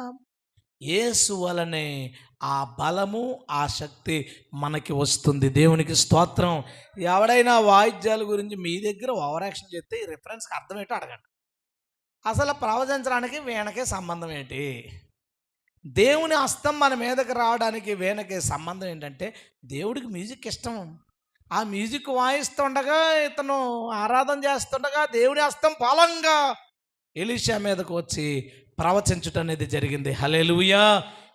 యేసు వలనే ఆ బలము, ఆ శక్తి మనకి వస్తుంది. దేవునికి స్తోత్రం. ఎవడైనా వాయిద్యాల గురించి మీ దగ్గర ఓవర్ యాక్షన్ చేస్తే ఈ రిఫరెన్స్కి అర్థం ఏంటో అడగండి. అసలు ప్రవచించడానికి వీణకే సంబంధం ఏంటి? దేవుని హస్తం మన మీదకి రావడానికి వీణకి సంబంధం ఏంటంటే దేవుడికి మ్యూజిక్ ఇష్టం. ఆ మ్యూజిక్ వాయిస్తుండగా, ఇతను ఆరాధన చేస్తుండగా దేవుని హస్తం బలంగా ఎలీషా మీదకు వచ్చి ప్రవచించుట అనేది జరిగింది. హల్లెలూయా.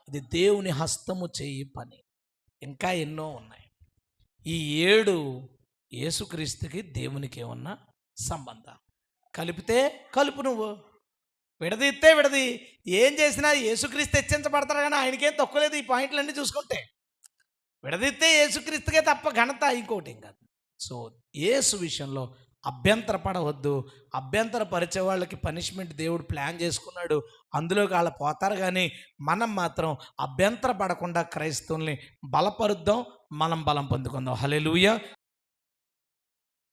ఇది దేవుని హస్తము చేయి పని. ఇంకా ఎన్నో ఉన్నాయి. ఈ 7 యేసుక్రీస్తుకి దేవునికి ఏమన్నా సంబంధం కలిపితే కలుపు నువ్వు. విడదీస్తే విడది ఏం చేసినా యేసుక్రీస్తు హెచ్చించబడతారు, కానీ ఆయనకేం తక్కువ లేదు. ఈ పాయింట్లన్నీ చూసుకుంటే విడదీస్తే యేసుక్రీస్తుకే తప్ప ఘనత ఇంకోటి ఏం కాదు. సో యేసు విషయంలో అభ్యంతర పడవద్దు. అభ్యంతర పరిచే వాళ్ళకి పనిష్మెంట్ దేవుడు ప్లాన్ చేసుకున్నాడు, అందులోకి వాళ్ళు పోతారు. కానీ మనం మాత్రం అభ్యంతర పడకుండా క్రైస్తవుల్ని బలపరుద్దాం, మనం బలం పొందుకుందాం. హల్లెలూయా.